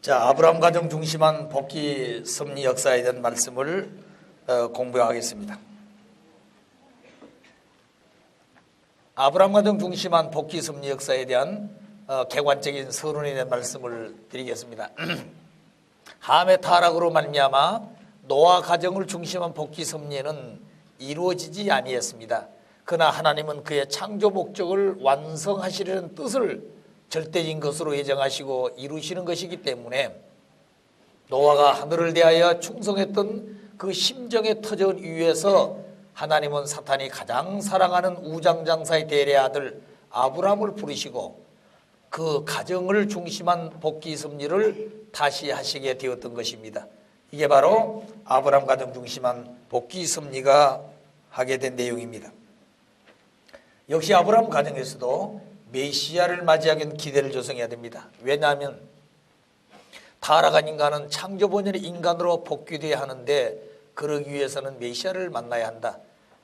자, 아브라함 가정 중심한 복귀 섭리 역사에 대한 말씀을 공부하겠습니다. 아브라함 가정 중심한 복귀 섭리 역사에 대한 객관적인 서론에 대한 말씀을 드리겠습니다. 함의 타락으로 말미암아 노아 가정을 중심한 복귀 섭리는 이루어지지 아니했습니다. 그러나 하나님은 그의 창조 목적을 완성하시려는 뜻을 절대적인 것으로 예정하시고 이루시는 것이기 때문에 노아가 하늘을 대하여 충성했던 그 심정의 터전 위에서 하나님은 사탄이 가장 사랑하는 우장장사의 대례 아들 아브라함을 부르시고 그 가정을 중심한 복귀 섭리를 다시 하시게 되었던 것입니다. 이게 바로 아브라함 가정 중심한 복귀 섭리가 하게 된 내용입니다. 역시 아브라함 가정에서도 메시아를 맞이하기 위한 기대를 조성해야 됩니다. 왜냐하면 타락한 인간은 창조 본연의 인간으로 복귀되어야 하는데 그러기 위해서는 메시아를 만나야 한다.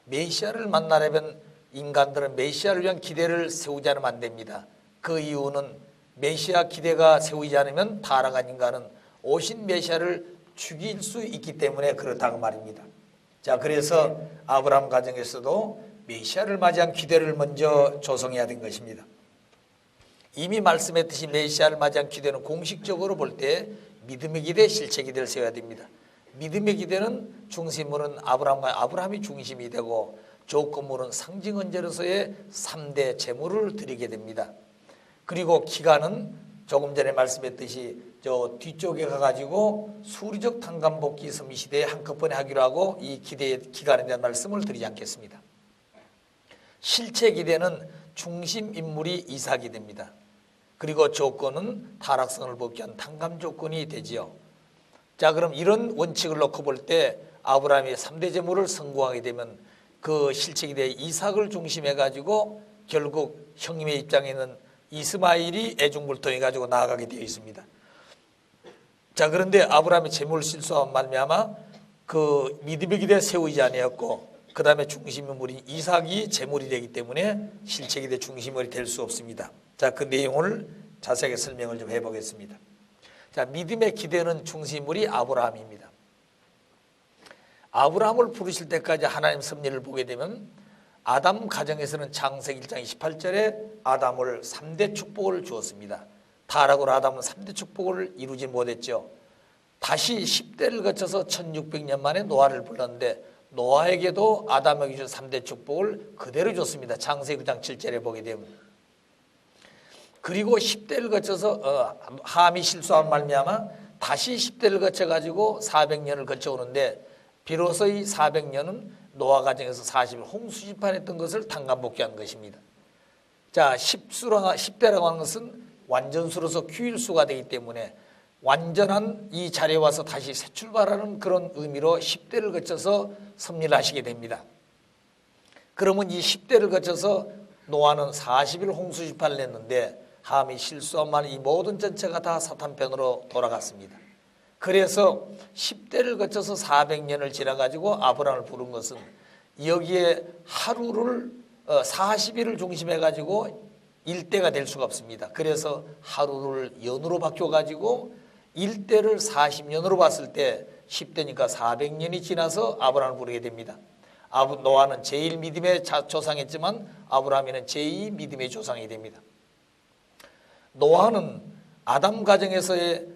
메시아를 만나려면 인간들은 메시아를 위한 기대를 세우지 않으면 안 됩니다. 그 이유는 메시아 기대가 세우지 않으면 타락한 인간은 오신 메시아를 죽일 수 있기 때문에 그렇다고 말입니다. 자, 그래서 아브라함 가정에서도 메시아를 맞이한 기대를 먼저 조성해야 된 것입니다. 이미 말씀했듯이 메시아를 맞이한 기대는 공식적으로 볼 때 믿음의 기대, 실체 기대를 세워야 됩니다. 믿음의 기대는 중심으로는 아브라함이 중심이 되고 조건물은 상징 언제로서의 3대 제물을 드리게 됩니다. 그리고 기간은 조금 전에 말씀했듯이 저 뒤쪽에 가가지고 수리적 탄감복귀 섭리 시대에 한꺼번에 하기로 하고 이 기대의 기간에 대한 말씀을 드리지 않겠습니다. 실체 기대는 중심 인물이 이삭이 됩니다. 그리고 조건은 타락성을 복귀한 탄감 조건이 되지요. 자, 그럼 이런 원칙을 놓고 볼 때 아브라함이 3대 제물을 성공하게 되면 그 실체 기대 이삭을 중심해 가지고 결국 형님의 입장에는 이스마일이 애중불통해 가지고 나아가게 되어 있습니다. 자, 그런데 아브라함의 제물 실수한 말미암아 그 믿음의 기대 세우지 아니었고 그 다음에 중심 인물인 이삭이 제물이 되기 때문에 실체 기대 중심이 될 수 없습니다. 자, 그 내용을 자세하게 설명을 좀 해보겠습니다. 자, 믿음의 기대는 중심 인물이 아브라함입니다. 아브라함을 부르실 때까지 하나님 섭리를 보게 되면 아담 가정에서는 창세기 1장 28절에 아담을 3대 축복을 주었습니다. 타락으로 아담은 3대 축복을 이루지 못했죠. 다시 10대를 거쳐서 1600년 만에 노아를 불렀는데 노아에게도 아담에게 준 3대 축복을 그대로 줬습니다. 창세기 9장 7절에 보게 되면. 그리고 10대를 거쳐서 함이 실수한 말미암아 다시 10대를 거쳐가지고 400년을 거쳐오는데 비로소 이 400년은 노아 가정에서 40일 홍수심판했던 것을 탄감복귀한 것입니다. 자, 10대라고 하는 것은 완전수로서 규일수가 되기 때문에 완전한 이 자리에 와서 다시 새 출발하는 그런 의미로 10대를 거쳐서 섭리를 하시게 됩니다. 그러면 이 10대를 거쳐서 노아는 40일 홍수심판을 했는데 함이 실수한 말 이 모든 전체가 다 사탄 편으로 돌아갔습니다. 그래서 10대를 거쳐서 400년을 지나가지고 아브라함을 부른 것은 여기에 하루를 40일을 중심해가지고 일대가 될 수가 없습니다. 그래서 하루를 연으로 바뀌어가지고 일대를 40년으로 봤을 때 10대니까 400년이 지나서 아브라함을 부르게 됩니다. 노아는 제1 믿음의 조상했지만 아브라함에는 제2 믿음의 조상이 됩니다. 노아는 아담 가정에서의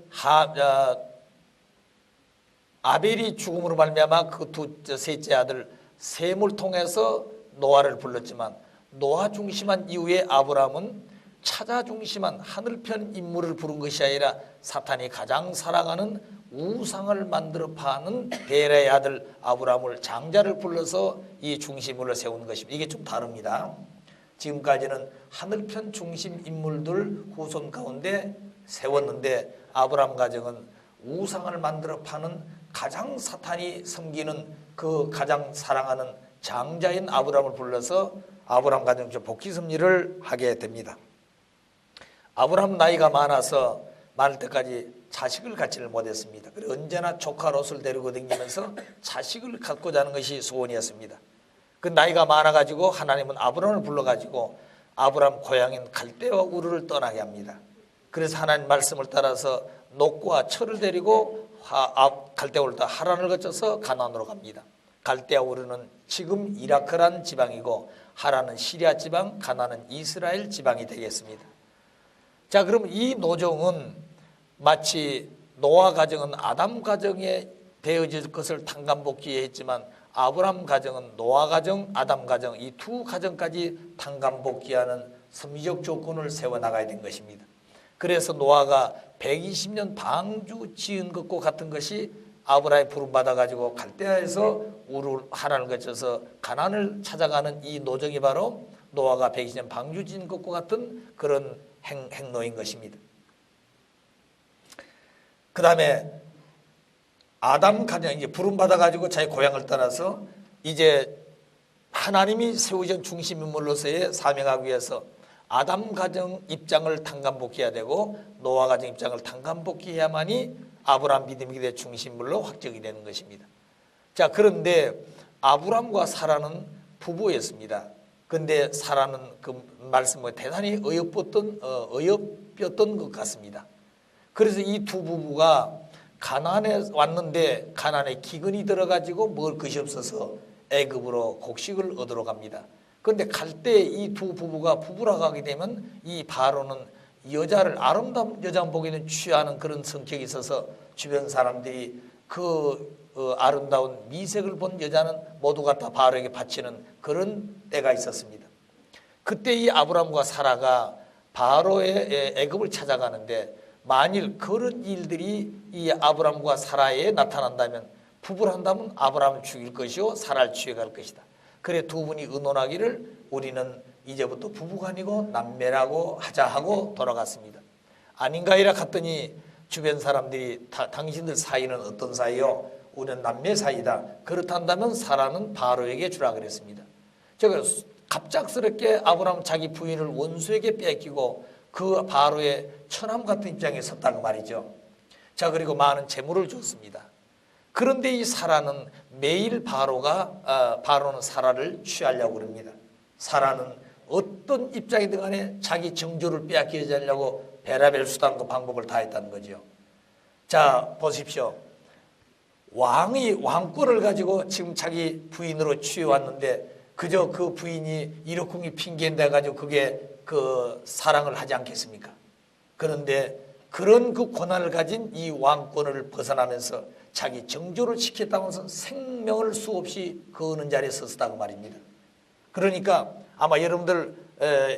아벨이 죽음으로 말미암아 그 셋째 아들 셈을 통해서 노아를 불렀지만 노아 중심한 이후에 아브라함은 찾아 중심한 하늘편 인물을 부른 것이 아니라 사탄이 가장 사랑하는 우상을 만들어 파는 베라의 아들 아브라함을 장자를 불러서 이 중심을 세운 것입니다. 이게 좀 다릅니다. 지금까지는 하늘편 중심 인물들 후손 가운데 세웠는데 아브라함 가정은 우상을 만들어 파는 가장 사탄이 섬기는 그 가장 사랑하는 장자인 아브라함을 불러서 아브라함 가정 복귀 섭리를 하게 됩니다. 아브라함 나이가 많을 때까지 자식을 갖지를 못했습니다. 그리고 언제나 조카 롯을 데리고 다니면서 자식을 갖고자 하는 것이 소원이었습니다. 그 나이가 많아가지고 하나님은 아브라함을 불러가지고 아브라함 고향인 갈대와 우르를 떠나게 합니다. 그래서 하나님 말씀을 따라서 놋과 철을 데리고 갈대아 우르다 하란을 거쳐서 가나안으로 갑니다. 갈대아 우르는 지금 이라크란 지방이고 하란은 시리아 지방, 가나안은 이스라엘 지방이 되겠습니다. 자, 그럼 이 노정은 마치 노아 가정은 아담 가정에 되어질 것을 탕감복귀했지만 아브라함 가정은 노아 가정, 아담 가정 이 두 가정까지 탕감복귀하는 섭리적 조건을 세워나가야 된 것입니다. 그래서 노아가 120년 방주 지은 것과 같은 것이 아브라함이 부름받아가지고 갈대아에서 우르 하란을 거쳐서 가나안을 찾아가는 이 노정이 바로 노아가 120년 방주 지은 것과 같은 그런 행로인 것입니다. 그 다음에 아담 가정 이제 부름받아가지고 자기 고향을 떠나서 이제 하나님이 세우신 중심인물로서의 사명하기 위해서 아담 가정 입장을 탕감복귀해야 되고 노아 가정 입장을 탕감복귀해야만이 아브라함 믿음의 중심물로 확정이 되는 것입니다. 자, 그런데 아브라함과 사라는 부부였습니다. 그런데 사라는 그 말씀에 대단히 어여뻤던 것 같습니다. 그래서 이 두 부부가 가나안에 왔는데 가나안에 기근이 들어가지고 먹을 것이 없어서 애굽으로 곡식을 얻으러 갑니다. 그런데 갈 때 이 두 부부가 부부라고 하게 되면 이 바로는 여자를 아름다운 여자만 보기에는 취하는 그런 성격이 있어서 주변 사람들이 그 아름다운 미색을 본 여자는 모두 갖다 바로에게 바치는 그런 때가 있었습니다. 그때 이 아브라함과 사라가 바로의 애굽을 찾아가는데 만일 그런 일들이 이 아브라함과 사라에 나타난다면 부부를 한다면 아브라함을 죽일 것이요 사라를 취해갈 것이다. 그래 두 분이 의논하기를 우리는 이제부터 부부가 아니고 남매라고 하자 하고 돌아갔습니다. 아닌가이라 갔더니 주변 사람들이 당신들 사이는 어떤 사이요? 우리는 남매 사이다. 그렇단다면 사라는 바로에게 주라 그랬습니다. 제가 갑작스럽게 아브라함 자기 부인을 원수에게 뺏기고 그 바로의 처남 같은 입장에 섰다고 말이죠. 자, 그리고 많은 재물을 줬습니다. 그런데 이 사라는 매일 바로는 사라를 취하려고 그럽니다. 사라는 어떤 입장이든 간에 자기 정조를 빼앗기지 않으려고 베라벨 수단과 방법을 다했다는 거죠. 자, 보십시오. 왕이 왕권을 가지고 지금 자기 부인으로 취해왔는데 그저 그 부인이 이러쿵이 핑계인데 가지고 그게 그 사랑을 하지 않겠습니까? 그런데 그런 그 권한을 가진 이 왕권을 벗어나면서 자기 정조를 지켰다면서 생명을 수없이 거는 자리에 섰다고 말입니다. 그러니까 아마 여러분들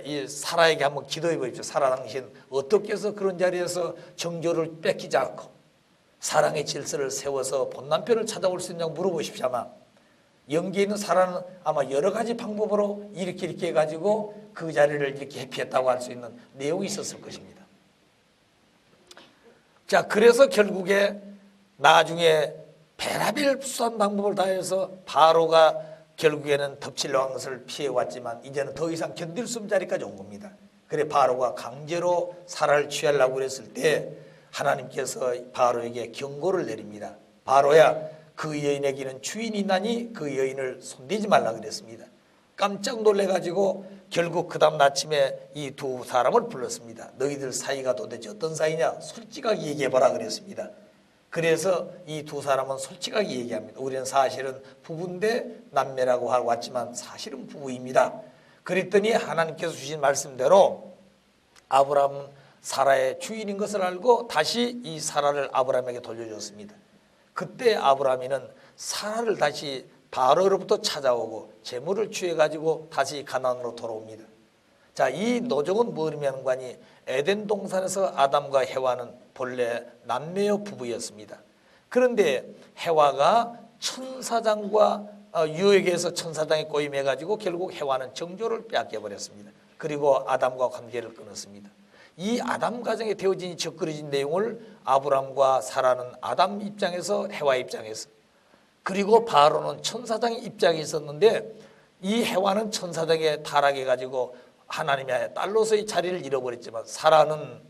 이 사라에게 한번 기도해 보십시오. 사라 당신 어떻게 해서 그런 자리에서 정조를 뺏기지 않고 사랑의 질서를 세워서 본남편을 찾아올 수 있냐고 물어보십시오. 아마 연기에 있는 사라는 아마 여러 가지 방법으로 이렇게 해가지고 그 자리를 이렇게 회피했다고 할 수 있는 내용이 있었을 것입니다. 자, 그래서 결국에 나중에 베라벨 수단 방법을 다해서 바로가 결국에는 덮치려는 것을 피해왔지만 이제는 더 이상 견딜 수 없는 자리까지 온 겁니다. 그래 바로가 강제로 사라를 취하려고 그랬을 때 하나님께서 바로에게 경고를 내립니다. 바로야, 그 여인에게는 주인이 있나니 그 여인을 손대지 말라 그랬습니다. 깜짝 놀래가지고 결국 그 다음 아침에 이 두 사람을 불렀습니다. 너희들 사이가 도대체 어떤 사이냐? 솔직하게 얘기해보라 그랬습니다. 그래서 이 두 사람은 솔직하게 얘기합니다. 우리는 사실은 부부인데 남매라고 하고 왔지만 사실은 부부입니다. 그랬더니 하나님께서 주신 말씀대로 아브라함은 사라의 주인인 것을 알고 다시 이 사라를 아브라함에게 돌려줬습니다. 그때 아브라함이는 사라를 다시 바로로부터 찾아오고 재물을 취해가지고 다시 가나안으로 돌아옵니다. 자, 이 노정은 뭐 의미하는 거니? 에덴 동산에서 아담과 해와는 본래 남매여 부부였습니다. 그런데 해와가 천사장과 유혹에서 천사장에 꼬임해가지고 결국 해와는 정조를 빼앗겨버렸습니다. 그리고 아담과 관계를 끊었습니다. 이 아담 가정에 되어진 적그러진 내용을 아브람과 사라는 아담 입장에서 해와 입장에서 그리고 바로는 천사장의 입장에 있었는데 이 해와는 천사장에 타락해가지고 하나님의 딸로서의 자리를 잃어버렸지만 사라는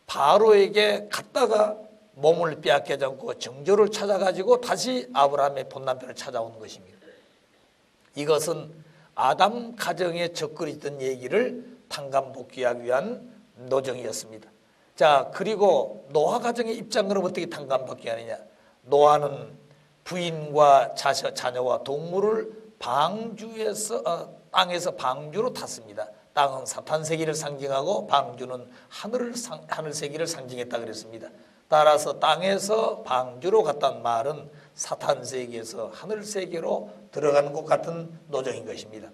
바로에게 갔다가 몸을 빼앗기지 않고 정조를 찾아가지고 다시 아브라함의 본남편을 찾아오는 것입니다. 이것은 아담 가정에 적그리던 얘기를 탕감복귀하기 위한 노정이었습니다. 자, 그리고 노아 가정의 입장 그럼 어떻게 탕감받게 하느냐? 노아는 부인과 자녀와 동물을 방주에서 땅에서 방주로 탔습니다. 땅은 사탄 세계를 상징하고 방주는 하늘 세계를 상징했다 그랬습니다. 따라서 땅에서 방주로 갔다는 말은 사탄 세계에서 하늘 세계로 들어가는 것 같은 노정인 것입니다.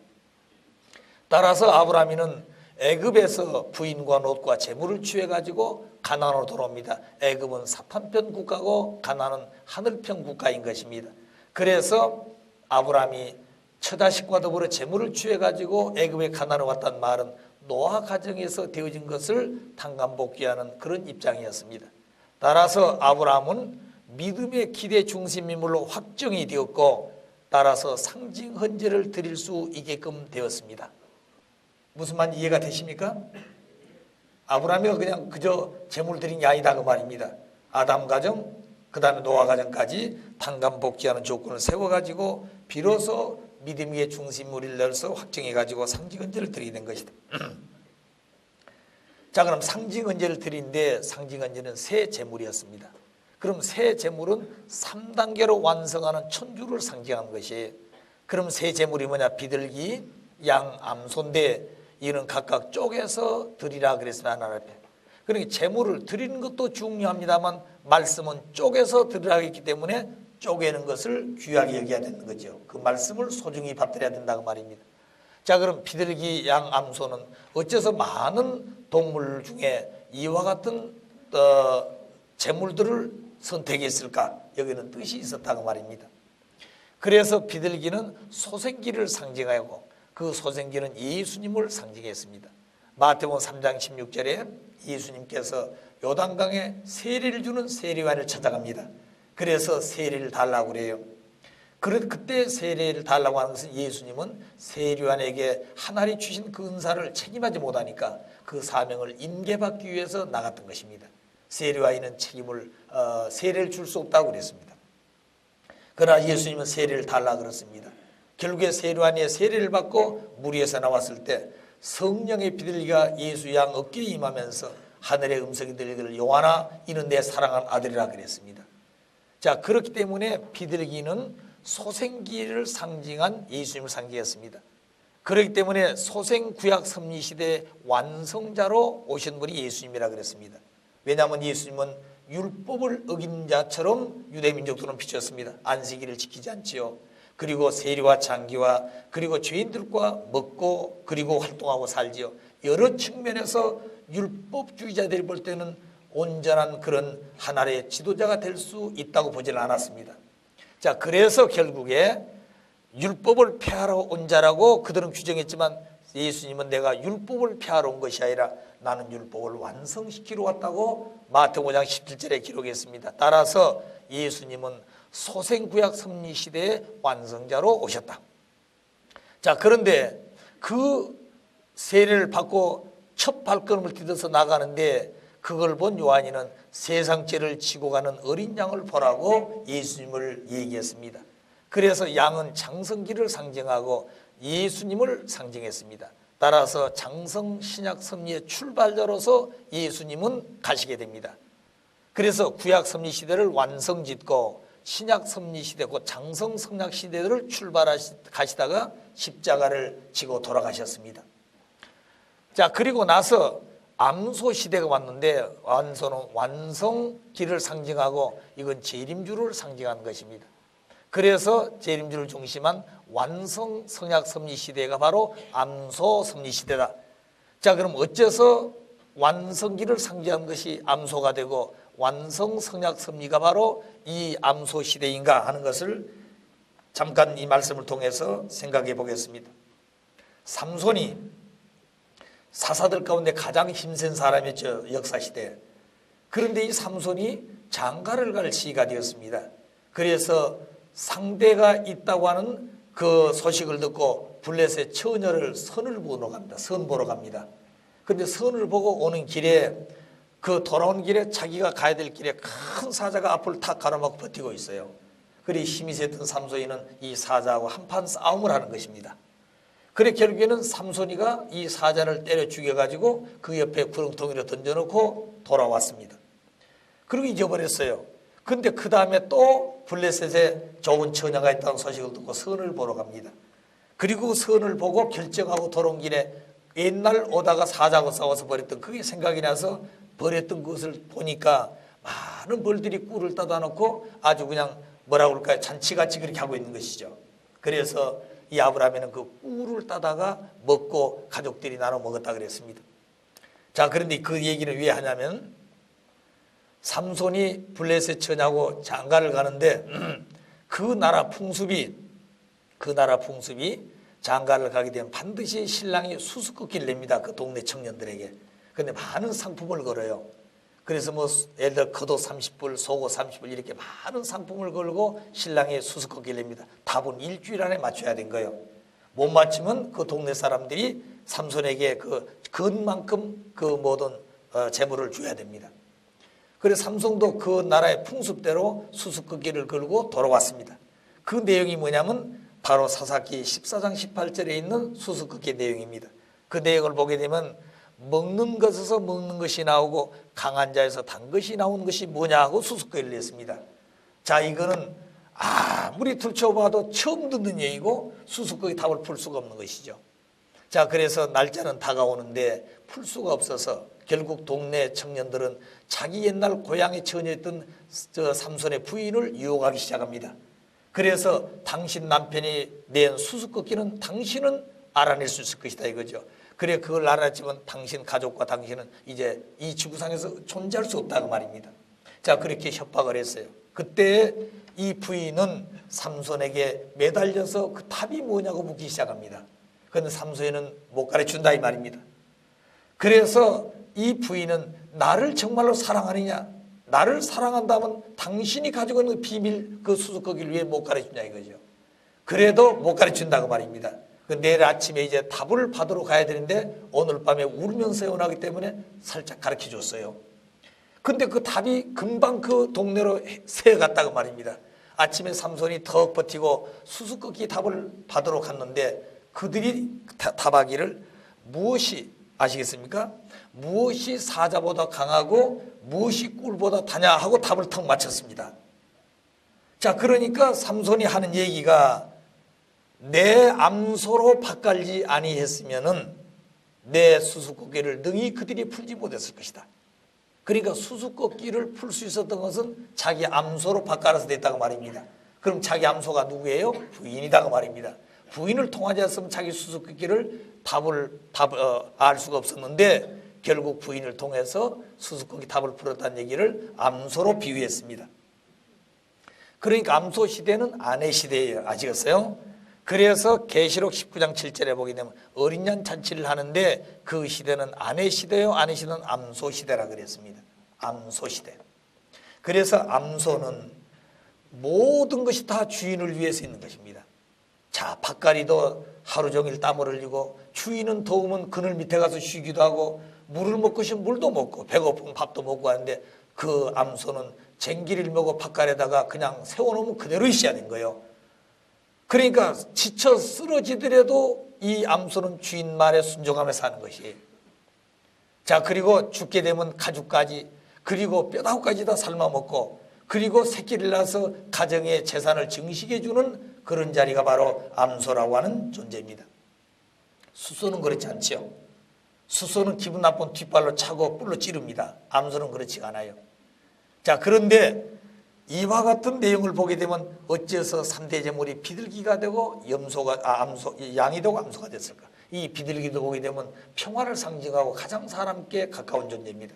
따라서 아브라함이는 애굽에서 부인과 롯과 재물을 취해 가지고 가나안으로 돌아옵니다. 애굽은 사탄편 국가고 가나안은 하늘편 국가인 것입니다. 그래서 아브라함이 처자식과 더불어 재물을 취해 가지고 애굽에 가나안으로 왔다는 말은 노아 가정에서 되어진 것을 탕감복귀하는 그런 입장이었습니다. 따라서 아브라함은 믿음의 기대 중심 인물로 확정이 되었고, 따라서 상징 헌제를 드릴 수 있게끔 되었습니다. 무슨 말인지 이해가 되십니까? 아브라함이 그냥 그저 재물 드린 게 아니다 그 말입니다. 아담 가정, 그 다음에 노아 가정까지 탕감복귀하는 조건을 세워가지고 비로소 믿음의 중심물을 넣어서 확정해가지고 상징헌제를 드리게 된 것이다. 자, 그럼 상징헌제를 드린데 상징헌제는 새 제물이었습니다. 그럼 새 제물은 3단계로 완성하는 천주를 상징하는 것이에요. 그럼 새 제물이 뭐냐? 비둘기, 양, 암소인데 이는 각각 쪼개서 드리라 그랬습니다. 하나님 앞에. 그러니까 제물을 드리는 것도 중요합니다만 말씀은 쪼개서 드리라 했기 때문에 쪼개는 것을 귀하게 여겨야 되는 거죠. 그 말씀을 소중히 받들어야 된다고 말입니다. 자, 그럼 비둘기, 양, 암소는 어째서 많은 동물 중에 이와 같은 제물들을 선택했을까? 여기는 뜻이 있었다고 말입니다. 그래서 비둘기는 소생기를 상징하고 그 소생기는 예수님을 상징했습니다. 마태복음 3장 16절에 예수님께서 요단강에 세례를 주는 세례요한을 찾아갑니다. 그래서 세례를 달라고 그래요. 그때 세례를 달라고 하는 것은 예수님은 세례요한에게 하나님이 주신 그 은사를 책임하지 못하니까 그 사명을 임계받기 위해서 나갔던 것입니다. 세례요한은 세례를 줄 수 없다고 그랬습니다. 그러나 예수님은 세례를 달라고 그랬습니다. 결국에 세례요한이 세례를 받고 물 위에서 나왔을 때 성령의 비둘기가 예수 양 어깨에 임하면서 하늘의 음성이 들리기를 요한아 이는 내 사랑하는 아들이라 그랬습니다. 자, 그렇기 때문에 비둘기는 소생기를 상징한 예수님을 상징했습니다. 그렇기 때문에 소생구약 섭리시대의 완성자로 오신 분이 예수님이라 그랬습니다. 왜냐하면 예수님은 율법을 어긴 자처럼 유대민족들은 비쳤습니다. 안식일을 지키지 않지요. 그리고 세리와 장기와 그리고 죄인들과 먹고 그리고 활동하고 살지요. 여러 측면에서 율법주의자들이 볼 때는 온전한 그런 하나의 지도자가 될 수 있다고 보지는 않았습니다. 자, 그래서 결국에 율법을 폐하러 온 자라고 그들은 규정했지만 예수님은 내가 율법을 폐하러 온 것이 아니라 나는 율법을 완성시키러 왔다고 마태복음 5장 17절에 기록했습니다. 따라서 예수님은 소생구약 섭리시대의 완성자로 오셨다. 자, 그런데 그 세례를 받고 첫 발걸음을 디뎌서 나가는데 그걸 본 요한이는 세상 죄를 지고 가는 어린 양을 보라고 예수님을 얘기했습니다. 그래서 양은 장성기를 상징하고 예수님을 상징했습니다. 따라서 장성 신약 섭리의 출발자로서 예수님은 가시게 됩니다. 그래서 구약 섭리 시대를 완성짓고 신약 섭리 시대 곧 장성 성약 시대를 출발하시다가 십자가를 지고 돌아가셨습니다. 자, 그리고 나서 암소 시대가 왔는데 암소는 완성기를 상징하고 이건 재림주를 상징하는 것입니다. 그래서 재림주를 중심한 완성 성약 섭리 시대가 바로 암소 섭리 시대다. 자, 그럼 어째서 완성기를 상징하는 것이 암소가 되고 완성 성약 섭리가 바로 이 암소 시대인가 하는 것을 잠깐 이 말씀을 통해서 생각해 보겠습니다. 삼손이 사사들 가운데 가장 힘센 사람이었죠, 역사시대. 그런데 이 삼손이 장가를 갈 시기가 되었습니다. 그래서 상대가 있다고 하는 그 소식을 듣고 블레셋 처녀를 선을 보러 갑니다. 선 보러 갑니다. 그런데 선을 보고 오는 길에 그 돌아오는 길에 자기가 가야 될 길에 큰 사자가 앞을 탁 가로막고 버티고 있어요. 그리 힘이 셌던 삼손이는 이 사자하고 한판 싸움을 하는 것입니다. 그래 결국에는 삼손이가 이 사자를 때려 죽여가지고 그 옆에 구렁텅이로 던져놓고 돌아왔습니다. 그리고 잊어버렸어요. 근데 그 다음에 또 블레셋에 좋은 처녀가 있다는 소식을 듣고 선을 보러 갑니다. 그리고 선을 보고 결정하고 돌아온 길에 옛날 오다가 사자하고 싸워서 버렸던 그게 생각이 나서 버렸던 것을 보니까 많은 벌들이 꿀을 따다 놓고 아주 그냥 뭐라 그럴까요? 잔치같이 그렇게 하고 있는 것이죠. 그래서 이 아브라함에는 그 꿀을 따다가 먹고 가족들이 나눠 먹었다 그랬습니다. 자, 그런데 그 얘기를 왜 하냐면 삼손이 블레셋 처녀하고 장가를 가는데 그 나라 풍습이 장가를 가게 되면 반드시 신랑이 수수께끼를 냅니다. 그 동네 청년들에게. 근데 많은 상품을 걸어요. 그래서 뭐 예를 들어 겉옷 30불, 속옷 30불 이렇게 많은 상품을 걸고 신랑이 수수께끼를 냅니다. 답은 일주일 안에 맞춰야 된 거예요. 못 맞추면 그 동네 사람들이 삼손에게 그 근만큼 그 모든 재물을 줘야 됩니다. 그래서 삼손도 그 나라의 풍습대로 수수께끼를 걸고 돌아왔습니다. 그 내용이 뭐냐면 바로 사사기 14장 18절에 있는 수수께끼 내용입니다. 그 내용을 보게 되면 먹는 것에서 먹는 것이 나오고 강한 자에서 단 것이 나오는 것이 뭐냐 하고 수수께끼를 냈습니다. 자, 이거는 아무리 들춰봐도 처음 듣는 얘기고 수수께끼 답을 풀 수가 없는 것이죠. 자, 그래서 날짜는 다가오는데 풀 수가 없어서 결국 동네 청년들은 자기 옛날 고향에 처녀였던 삼손의 부인을 유혹하기 시작합니다. 그래서 당신 남편이 낸 수수께끼는 당신은 알아낼 수 있을 것이다 이거죠. 그래 그걸 알았지만 당신 가족과 당신은 이제 이 지구상에서 존재할 수 없다고 말입니다. 자, 그렇게 협박을 했어요. 그때 이 부인은 삼손에게 매달려서 그 답이 뭐냐고 묻기 시작합니다. 그런데 삼손은 못 가르쳐준다 이 말입니다. 그래서 이 부인은 나를 정말로 사랑하느냐, 나를 사랑한다면 당신이 가지고 있는 비밀 그 수수께끼를 왜 못 가르치냐 이거죠. 그래도 못 가르친다고 말입니다. 내일 아침에 이제 답을 받으러 가야 되는데 오늘 밤에 울면서 원하기 때문에 살짝 가르쳐 줬어요. 근데 그 답이 금방 그 동네로 새어갔다고 말입니다. 아침에 삼손이 턱 버티고 수수께끼 답을 받으러 갔는데 그들이 답하기를 무엇이 아시겠습니까? 무엇이 사자보다 강하고 무엇이 꿀보다 다냐 하고 답을 턱 맞췄습니다. 자, 그러니까 삼손이 하는 얘기가 내 암소로 밭갈지 아니했으면은 내 수수께끼를 능히 그들이 풀지 못했을 것이다. 그러니까 수수께끼를 풀 수 있었던 것은 자기 암소로 밭갈아서 됐다고 말입니다. 그럼 자기 암소가 누구예요? 부인이다고 말입니다. 부인을 통하지 않았으면 자기 수수께끼를 알 수가 없었는데 결국 부인을 통해서 수수께끼 답을 풀었다는 얘기를 암소로 비유했습니다. 그러니까 암소 시대는 아내 시대예요. 아시겠어요? 그래서 계시록 19장 7절에 보게 되면 어린 양 잔치를 하는데 그 시대는 아내 시대요, 아내 시대는 암소 시대라 그랬습니다. 암소 시대. 그래서 암소는 모든 것이 다 주인을 위해서 있는 것입니다. 자, 밭갈이도 하루 종일 땀을 흘리고 추위는 더우면 그늘 밑에 가서 쉬기도 하고 물을 먹고 싶으면 물도 먹고 배고프면 밥도 먹고 하는데 그 암소는 쟁기를 먹고 밭갈에다가 그냥 세워놓으면 그대로 있어야 되는 거예요. 그러니까 지쳐 쓰러지더라도 이 암소는 주인 말에 순종하며 사는 것이에요. 자, 그리고 죽게 되면 가죽까지 그리고 뼈다귀까지 다 삶아먹고 그리고 새끼를 낳아서 가정의 재산을 증식해주는 그런 자리가 바로 암소라고 하는 존재입니다. 수소는 그렇지 않죠. 수소는 기분 나쁜 뒷발로 차고 뿔로 찌릅니다. 암소는 그렇지 않아요. 자, 그런데 이와 같은 내용을 보게 되면 어째서 3대 제물이 비둘기가 되고 양이 되고 암소가 됐을까? 이 비둘기도 보게 되면 평화를 상징하고 가장 사람께 가까운 존재입니다.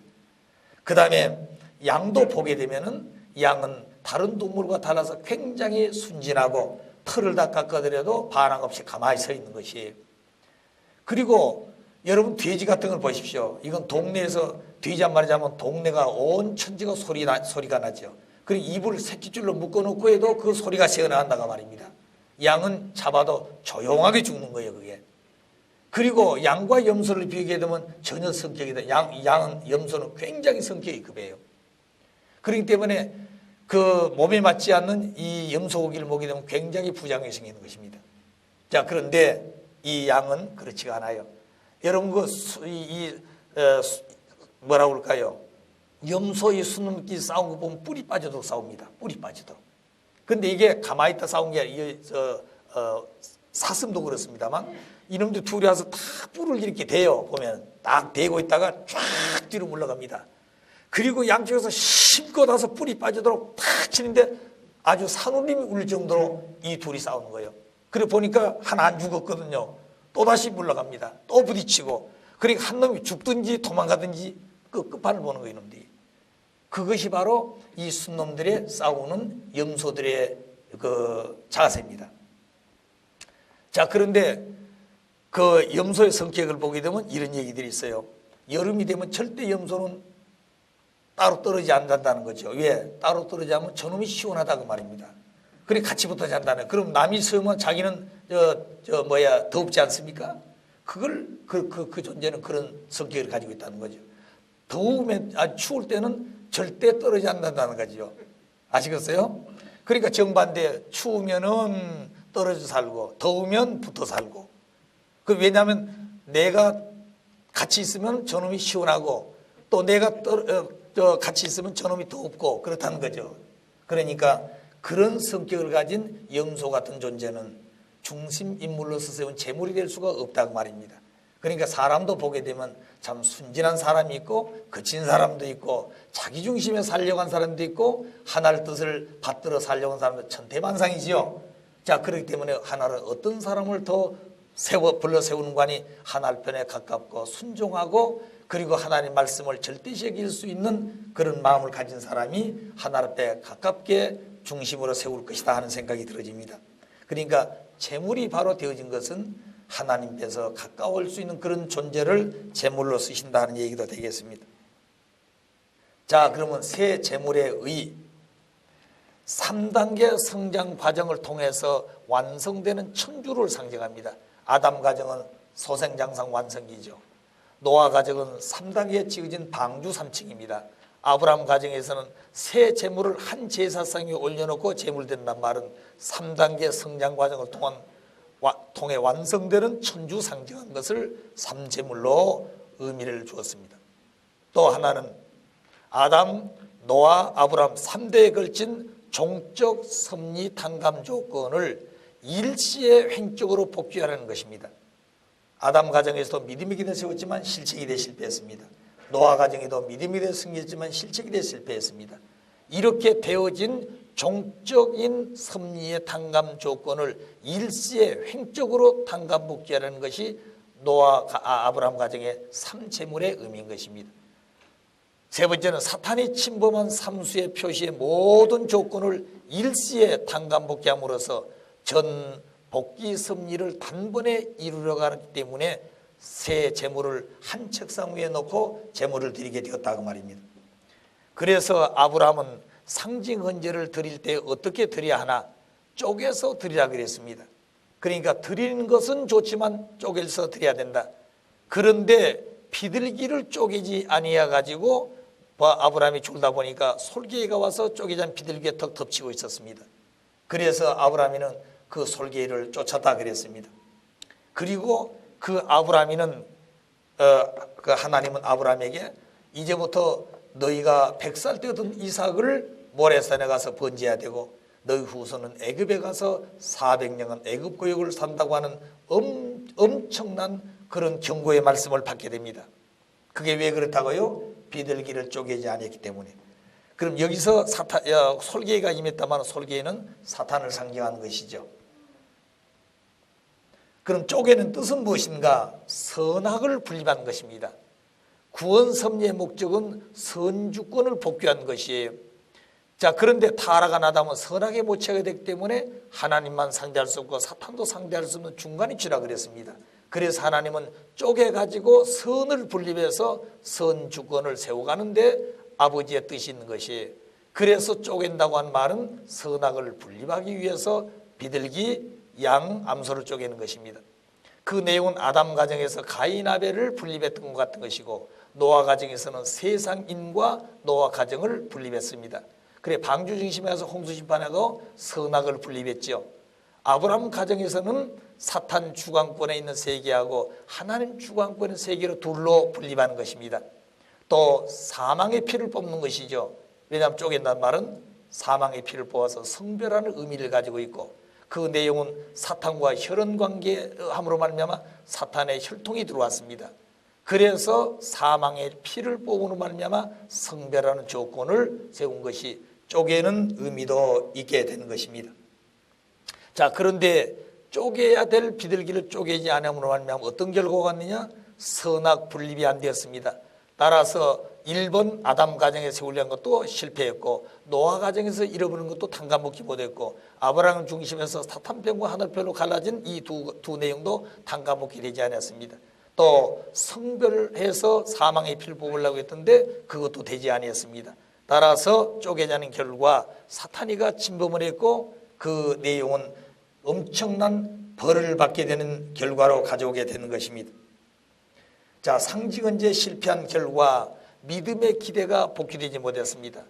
그 다음에 양도 보게 되면은 양은 다른 동물과 달라서 굉장히 순진하고 털을 다 깎아더라도 반항 없이 가만히 서 있는 것이에요. 그리고 여러분 돼지 같은 걸 보십시오. 이건 동네에서 돼지 한 마리 잡으면 동네가 온 천지가 소리가 나죠. 그리고 입을 새끼줄로 묶어놓고 해도 그 소리가 새어나간다고 말입니다. 양은 잡아도 조용하게 죽는 거예요, 그게. 그리고 양과 염소를 비교하게 되면 전혀 성격이다. 양은 염소는 굉장히 성격이 급해요. 그렇기 때문에 그 몸에 맞지 않는 이 염소 고기를 먹게 되면 굉장히 부작용이 생기는 것입니다. 자, 그런데 이 양은 그렇지가 않아요. 여러분 뭐라고 그럴까요? 염소의 수놈끼리 싸운 거 보면 뿔이 빠져도 싸웁니다. 뿔이 빠져도. 근데 이게 가만히 있다 싸운 게 아니라 사슴도 그렇습니다만 이놈들 둘이 와서 다 뿔을 이렇게 대요. 보면 딱 대고 있다가 쫙 뒤로 물러갑니다. 그리고 양쪽에서 힘껏 와서 뿔이 빠지도록 탁 치는데 아주 산울림이 울 정도로 이 둘이 싸우는 거예요. 그래 보니까 하나 안 죽었거든요. 또다시 물러갑니다. 또 부딪히고. 그러니까 한 놈이 죽든지 도망가든지 그 끝판을 보는 거예요. 이놈들이. 그것이 바로 이 순놈들의 싸우는 염소들의 그 자세입니다. 자, 그런데 그 염소의 성격을 보게 되면 이런 얘기들이 있어요. 여름이 되면 절대 염소는 따로 떨어지지 않는다는 거죠. 왜? 따로 떨어지지 않으면 저놈이 시원하다고 말입니다. 그래 같이 붙어 잔다네. 그럼 남이 서면 자기는 더웁지 않습니까? 그걸 그 존재는 그런 성격을 가지고 있다는 거죠. 더우면 추울 때는 절대 떨어지지 않는다는 거죠. 아시겠어요? 그러니까 정반대 추우면은 떨어져 살고 더우면 붙어 살고. 왜냐하면 내가 같이 있으면 저놈이 시원하고 또 내가 같이 있으면 저놈이 더웁고 그렇다는 거죠. 그러니까 그런 성격을 가진 염소 같은 존재는 중심 인물로서 세운 재물이 될 수가 없다고 말입니다. 그러니까 사람도 보게 되면 참 순진한 사람이 있고 거친 사람도 있고 자기 중심에 살려고 한 사람도 있고 하나의 뜻을 받들어 살려고 한 사람도 천태만상이지요. 자, 그렇기 때문에 하나를 어떤 사람을 더 불러 세우는 관이 하나님 편에 가깝고 순종하고 그리고 하나님 말씀을 절대시 여길 수 있는 그런 마음을 가진 사람이 하나님 앞에 가깝게 중심으로 세울 것이다 하는 생각이 들어집니다. 그러니까 재물이 바로 되어진 것은 하나님께서 가까울 수 있는 그런 존재를 재물로 쓰신다 하는 얘기도 되겠습니다. 자, 그러면 새 재물의 의 3단계 성장 과정을 통해서 완성되는 천주를 상징합니다. 아담 가정은 소생장상 완성기죠. 노아 가정은 3단계에 지어진 방주 3층입니다. 아브라함 가정에서는 새 재물을 한 제사상에 올려놓고 재물된다는 말은 3단계 성장 과정을 통해 완성되는 천주 상징한 것을 삼재물로 의미를 주었습니다. 또 하나는 아담, 노아, 아브라함 3대에 걸친 종적 섭리 탕감 조건을 일시에 횡적으로 복귀하라는 것입니다. 아담 가정에서도 믿음의 기대 세웠지만 실책이 돼 실패했습니다. 노아 가정에도 믿음이 돼 승리했지만 실책이 돼 실패했습니다. 이렇게 되어진 종적인 섭리의 탕감 조건을 일시에 횡적으로 탕감 복귀하라는 것이 아브라함 가정의 삼재물의 의미인 것입니다. 세 번째는 사탄이 침범한 삼수의 표시의 모든 조건을 일시에 탕감 복귀함으로써 전 복귀 섭리를 단번에 이루려 가기 때문에 새 재물을 한 책상 위에 놓고 재물을 드리게 되었다고 말입니다. 그래서 아브라함은 상징 헌제를 드릴 때 어떻게 드려야 하나? 쪼개서 드리라 그랬습니다. 그러니까 드리는 것은 좋지만 쪼개서 드려야 된다. 그런데 비둘기를 쪼개지 아니해 가지고 아브라함이 줄다 보니까 솔개가 와서 쪼개지 않은 비둘기에 턱 덮치고 있었습니다. 그래서 아브라함이는 그 솔개를 쫓았다 그랬습니다. 그리고 그 아브라함이는 그 하나님은 아브라함에게 이제부터 너희가 100살 때 얻은 이삭을 모래산에 가서 번제해야 되고 너희 후손은 애굽에 가서 400년간 애굽 고역을 산다고 하는 엄청난 그런 경고의 말씀을 받게 됩니다. 그게 왜 그렇다고요? 비둘기를 쪼개지 않았기 때문에. 그럼 여기서 솔개가 임했다만 솔개는 사탄을 상징하는 것이죠. 그럼 쪼개는 뜻은 무엇인가? 선악을 분립하는 것입니다. 구원 섭리의 목적은 선주권을 복귀한 것이에요. 자, 그런데 타락한 아담은 선악의 모체가 되기 때문에 하나님만 상대할 수 없고 사탄도 상대할 수 없는 중간이치라 그랬습니다. 그래서 하나님은 쪼개가지고 선을 분립해서 선주권을 세워가는데 아버지의 뜻이 있는 것이에요. 그래서 쪼갠다고 한 말은 선악을 분립하기 위해서 비둘기, 양, 암소를 쪼개는 것입니다. 그 내용은 아담 가정에서 가인 아벨을 분립했던 것 같은 것이고 노아 가정에서는 세상인과 노아 가정을 분립했습니다. 그래 방주 중심에 가서 홍수 심판하고 선악을 분립했죠. 아브라함 가정에서는 사탄 주관권에 있는 세계하고 하나님 주관권의 세계로 둘로 분립하는 것입니다. 또 사망의 피를 뽑는 것이죠. 왜냐하면 쪼갠다는 말은 사망의 피를 뽑아서 성별하는 의미를 가지고 있고, 그 내용은 사탄과 혈연관계함으로 말미암아 사탄의 혈통이 들어왔습니다. 그래서 사망의 피를 뽑음으로 말미암아 성별하는 조건을 세운 것이 쪼개는 의미도 있게 되는 것입니다. 자, 그런데 쪼개야 될 비둘기를 쪼개지 않음으로 말미암아 어떤 결과가 왔느냐? 선악 분립이 안 되었습니다. 따라서 1번 아담 가정에 세우려는 것도 실패했고, 노아 가정에서 잃어버린 것도 탕감먹지 못했고, 아브라함 중심에서 사탄편과 하늘편으로 갈라진 이 두 내용도 탕감먹게 되지 않았습니다. 또 성별해서 사망의 피를 뽑으려고 했던데 그것도 되지 아니었습니다. 따라서 쪼개자는 결과 사탄이가 침범을 했고, 그 내용은 엄청난 벌을 받게 되는 결과로 가져오게 되는 것입니다. 자, 상징언제 실패한 결과 믿음의 기대가 복귀되지 못했습니다.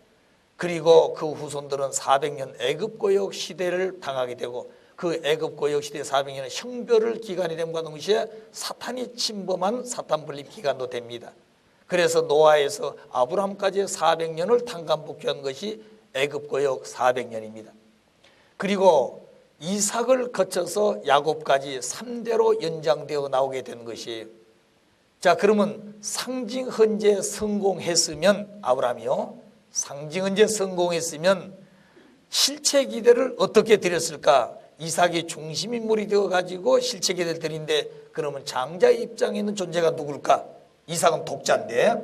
그리고 그 후손들은 400년 애굽고역 시대를 당하게 되고, 그 애굽고역 시대 400년은 형별을 기간이 됨과 동시에 사탄이 침범한 사탄 분립 기간도 됩니다. 그래서 노아에서 아브라함까지 400년을 탕감복귀한 것이 애굽고역 400년입니다. 그리고 이삭을 거쳐서 야곱까지 3대로 연장되어 나오게 된 것이에요. 자, 그러면 상징 헌재 성공했으면, 아브라함이요, 상징 헌재 성공했으면 실체 기대를 어떻게 드렸을까? 이삭이 중심 인물이 되어가지고 실체 기대를 드린데, 그러면 장자의 입장에 있는 존재가 누굴까? 이삭은 독자인데,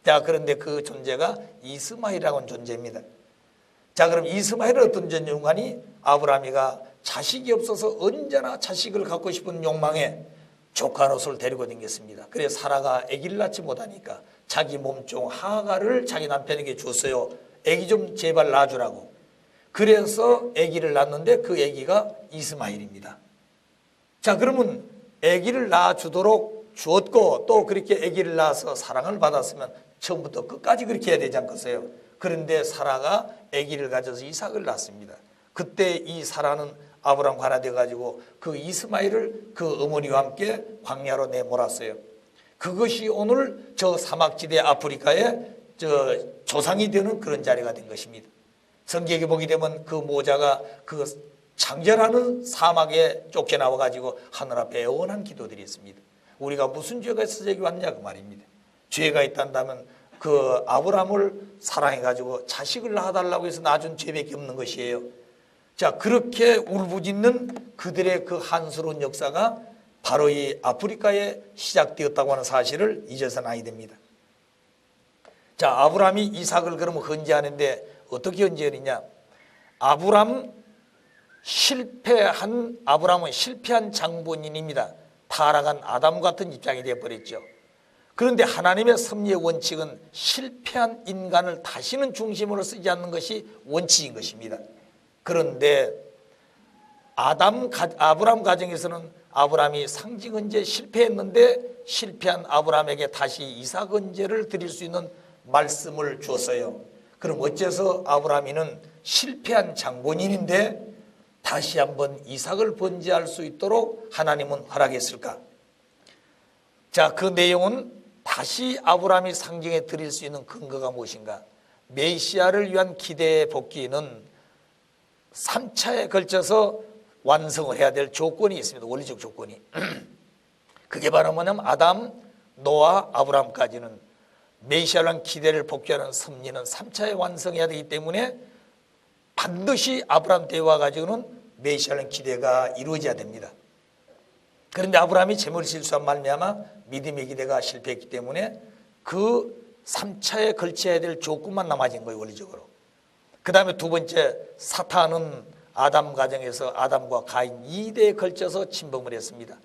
자, 그런데 그 존재가 이스마엘이라고 하는 존재입니다. 자, 그럼 이스마엘은 어떤 존재인가니? 아브라함이가 자식이 없어서 언제나 자식을 갖고 싶은 욕망에 조카 롯을 데리고 다녔습니다. 그래서 사라가 아기를 낳지 못하니까 자기 몸종 하가를 자기 남편에게 줬어요. 아기 좀 제발 낳아주라고. 그래서 아기를 낳았는데 그 아기가 이스마엘입니다. 자, 그러면 아기를 낳아주도록 주었고, 또 그렇게 아기를 낳아서 사랑을 받았으면 처음부터 끝까지 그렇게 해야 되지 않겠어요? 그런데 사라가 아기를 가져서 이삭을 낳습니다. 그때 이 사라는 아브라함과 하나 되어가지고 그 이스마엘을 그 어머니와 함께 광야로 내몰았어요. 그것이 오늘 저 사막지대 아프리카의 저 조상이 되는 그런 자리가 된 것입니다. 성경에 보게 되면 그 모자가 그 창절하는 사막에 쫓겨나와가지고 하늘 앞에 애원한 기도들이 있습니다. 우리가 무슨 죄가 있어서 여기 왔냐 그 말입니다. 죄가 있단다면 그 아브라함을 사랑해가지고 자식을 낳아달라고 해서 낳아준 죄밖에 없는 것이에요. 자, 그렇게 울부짖는 그들의 그 한스러운 역사가 바로 이 아프리카에 시작되었다고 하는 사실을 잊어서는 아니 됩니다. 자, 아브라함이 이삭을 그러면 헌재하는데 어떻게 헌재하느냐? 아브라함은 실패한 장본인입니다. 타락한 아담 같은 입장이 되어버렸죠. 그런데 하나님의 섭리의 원칙은 실패한 인간을 다시는 중심으로 쓰지 않는 것이 원칙인 것입니다. 그런데 아브라함 가정에서는 아브라함이 상징 헌재 실패했는데 실패한 아브라함에게 다시 이삭 헌재를 드릴 수 있는 말씀을 주었어요. 그럼 어째서 아브라함이는 실패한 장본인인데 다시 한번 이삭을 번제할 수 있도록 하나님은 허락했을까? 자, 그 내용은 다시 아브라함이 상징해 드릴 수 있는 근거가 무엇인가? 메시아를 위한 기대의 복귀는 3차에 걸쳐서 완성을 해야 될 조건이 있습니다. 원리적 조건이. 그게 바로 뭐냐면 아담, 노아, 아브라함까지는 메시아를 위한 기대를 복귀하는 섭리는 3차에 완성해야 되기 때문에 반드시 아브라함 때와 가지고는 메시아를 위한 기대가 이루어져야 됩니다. 그런데 아브라함이 재물 실수한 말미암아 믿음의 기대가 실패했기 때문에 그 3차에 걸쳐야 될 조건만 남아진 거예요, 원리적으로. 그 다음에 두 번째, 사탄은 아담 가정에서 아담과 가인 2대에 걸쳐서 침범을 했습니다.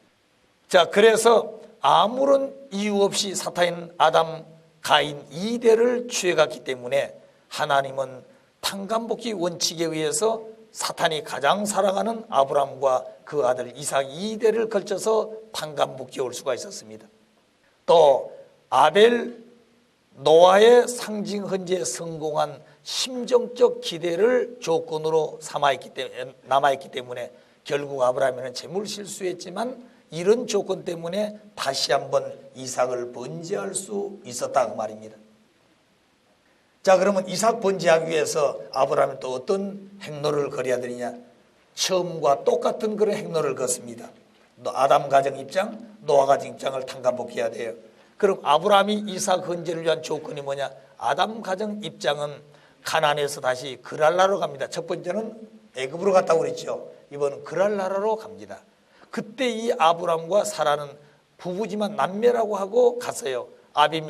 자, 그래서 아무런 이유 없이 사탄은 아담, 가인 2대를 취해갔기 때문에 하나님은 탕감복귀 원칙에 의해서 사탄이 가장 사랑하는 아브라함과 그 아들 이삭 2대를 걸쳐서 탕감복귀해 올 수가 있었습니다. 또 아벨, 노아의 상징 헌재에 성공한 심정적 기대를 조건으로 남아있기 때문에 결국 아브라함은 재물 실수했지만 이런 조건 때문에 다시 한번 이삭을 번제할 수 있었다 그 말입니다. 자, 그러면 이삭 번제하기 위해서 아브라함은 또 어떤 행로를 걸어야 되느냐? 처음과 똑같은 그런 행로를 걷습니다. 아담 가정 입장, 노아 가정 입장을 탕감복해야 돼요. 그럼 아브라함이 이삭 번제를 위한 조건이 뭐냐? 아담 가정 입장은 가나안에서 다시 그랄라로 갑니다. 첫 번째는 애굽으로 갔다고 그랬죠. 이번은 그랄라로 갑니다. 그때 이 아브라함과 사라는 부부지만 남매라고 하고 갔어요.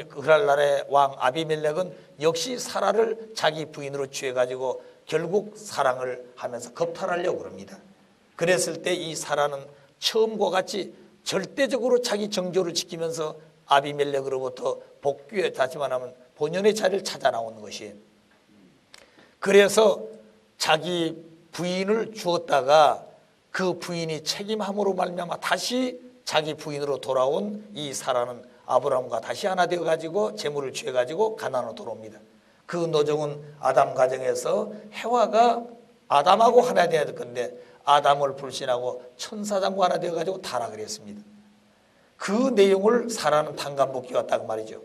그랄라의 왕 아비멜렉은 역시 사라를 자기 부인으로 취해가지고 결국 사랑을 하면서 겁탈하려고 그럽니다. 그랬을 때 이 사라는 처음과 같이 절대적으로 자기 정조를 지키면서 아비멜렉으로부터 복귀해 다시 말하면 본연의 자리를 찾아 나오는 것이에요. 그래서 자기 부인을 주었다가 그 부인이 책임함으로 말미암아 다시 자기 부인으로 돌아온 이 사라는 아브라함과 다시 하나 되어가지고 재물을 취해가지고 가나안으로 돌아옵니다. 그 노정은 아담 가정에서 해와가 아담하고 하나 되어야 될 건데 아담을 불신하고 천사장과 하나 되어가지고 타락을 했습니다. 그 내용을 사라는 탕감복귀 왔다고 말이죠.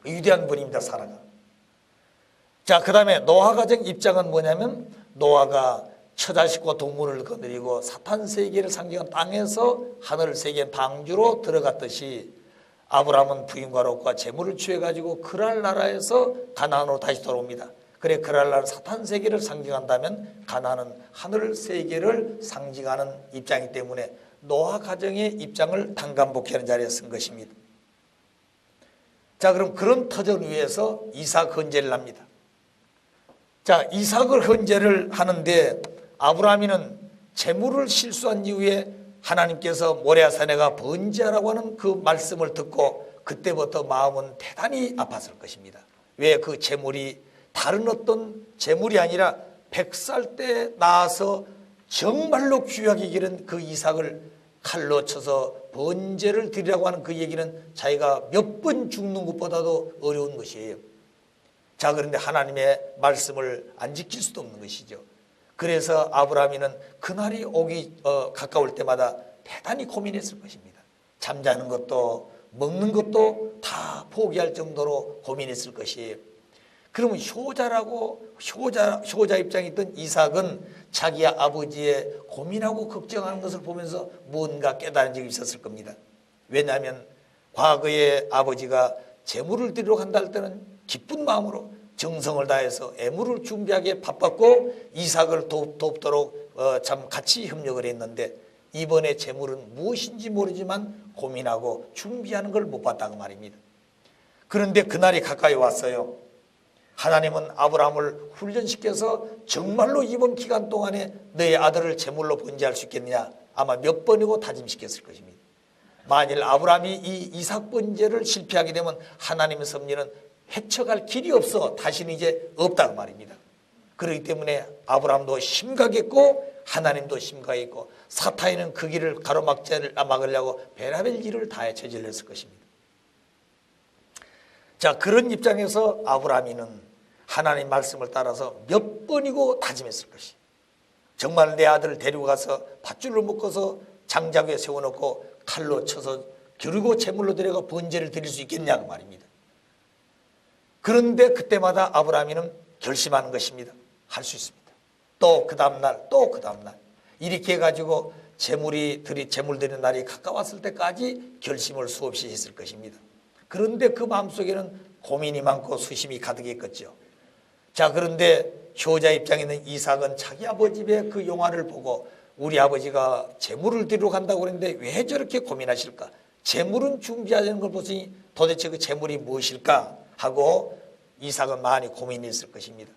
위대한 분입니다, 사라가. 자, 그 다음에 노아 가정 입장은 뭐냐면 노아가 처자식과 동물을 거느리고 사탄 세계를 상징한 땅에서 하늘 세계 방주로 들어갔듯이 아브라함은 부인과 롯과 재물을 취해가지고 그랄 나라에서 가나안으로 다시 돌아옵니다. 그래 그랄 나라 사탄 세계를 상징한다면 가나안은 하늘 세계를 상징하는 입장이기 때문에 노아 가정의 입장을 탕감복귀하는 자리에 쓴 것입니다. 자, 그럼 그런 터전 위에서 이삭 헌제를 합니다. 자, 이삭을 헌제를 하는데 아브라함이는 재물을 실수한 이후에 하나님께서 모레아산에가 번제하라고 하는 그 말씀을 듣고 그때부터 마음은 대단히 아팠을 것입니다. 왜 그 재물이 다른 어떤 재물이 아니라 100살 때 낳아서 정말로 귀하게 기른 그 이삭을 칼로 쳐서 번제를 드리라고 하는 그 얘기는 자기가 몇 번 죽는 것보다도 어려운 것이에요. 자, 그런데 하나님의 말씀을 안 지킬 수도 없는 것이죠. 그래서 아브라함이는 그날이 오기 가까울 때마다 대단히 고민했을 것입니다. 잠자는 것도 먹는 것도 다 포기할 정도로 고민했을 것이에요. 그러면 효자 입장에 있던 이삭은 자기 아버지의 고민하고 걱정하는 것을 보면서 뭔가 깨달은 적이 있었을 겁니다. 왜냐하면 과거에 아버지가 제물을 드리러 간다 할 때는 기쁜 마음으로 정성을 다해서 애물을 준비하기에 바빴고 이삭을 돕도록 참 같이 협력을 했는데 이번에 제물은 무엇인지 모르지만 고민하고 준비하는 걸 못 봤다고 말입니다. 그런데 그날이 가까이 왔어요. 하나님은 아브라함을 훈련시켜서 정말로 이번 기간 동안에 너의 아들을 제물로 번제할 수 있겠느냐 아마 몇 번이고 다짐시켰을 것입니다. 만일 아브라함이 이 이삭 번제를 실패하게 되면 하나님의 섭리는 헤쳐갈 길이 없어 다시는 이제 없다고 말입니다. 그렇기 때문에 아브라함도 심각했고 하나님도 심각했고 사탄이는 그 길을 막으려고 별의별 일을 다해 저질렀을 것입니다. 자, 그런 입장에서 아브라함이는 하나님 말씀을 따라서 몇 번이고 다짐했을 것이 정말 내 아들을 데리고 가서 밧줄로 묶어서 장작 위에 세워놓고 칼로 쳐서 겨루고 제물로 데려가 번제를 드릴 수 있겠냐고 말입니다. 그런데 그때마다 아브라함이는 결심하는 것입니다. 할 수 있습니다. 또 그 다음날 또 그 다음날 이렇게 해가지고 제물 드리는 날이 가까웠을 때까지 결심을 수없이 했을 것입니다. 그런데 그 마음속에는 고민이 많고 수심이 가득했겠죠. 자, 그런데 효자 입장에 있는 이삭은 자기 아버지 집의 그 용화를 보고 우리 아버지가 제물을 드리러 간다고 그랬는데 왜 저렇게 고민하실까? 제물은 준비하는 걸 보시니 도대체 그 제물이 무엇일까? 하고 이삭은 많이 고민했을 것입니다.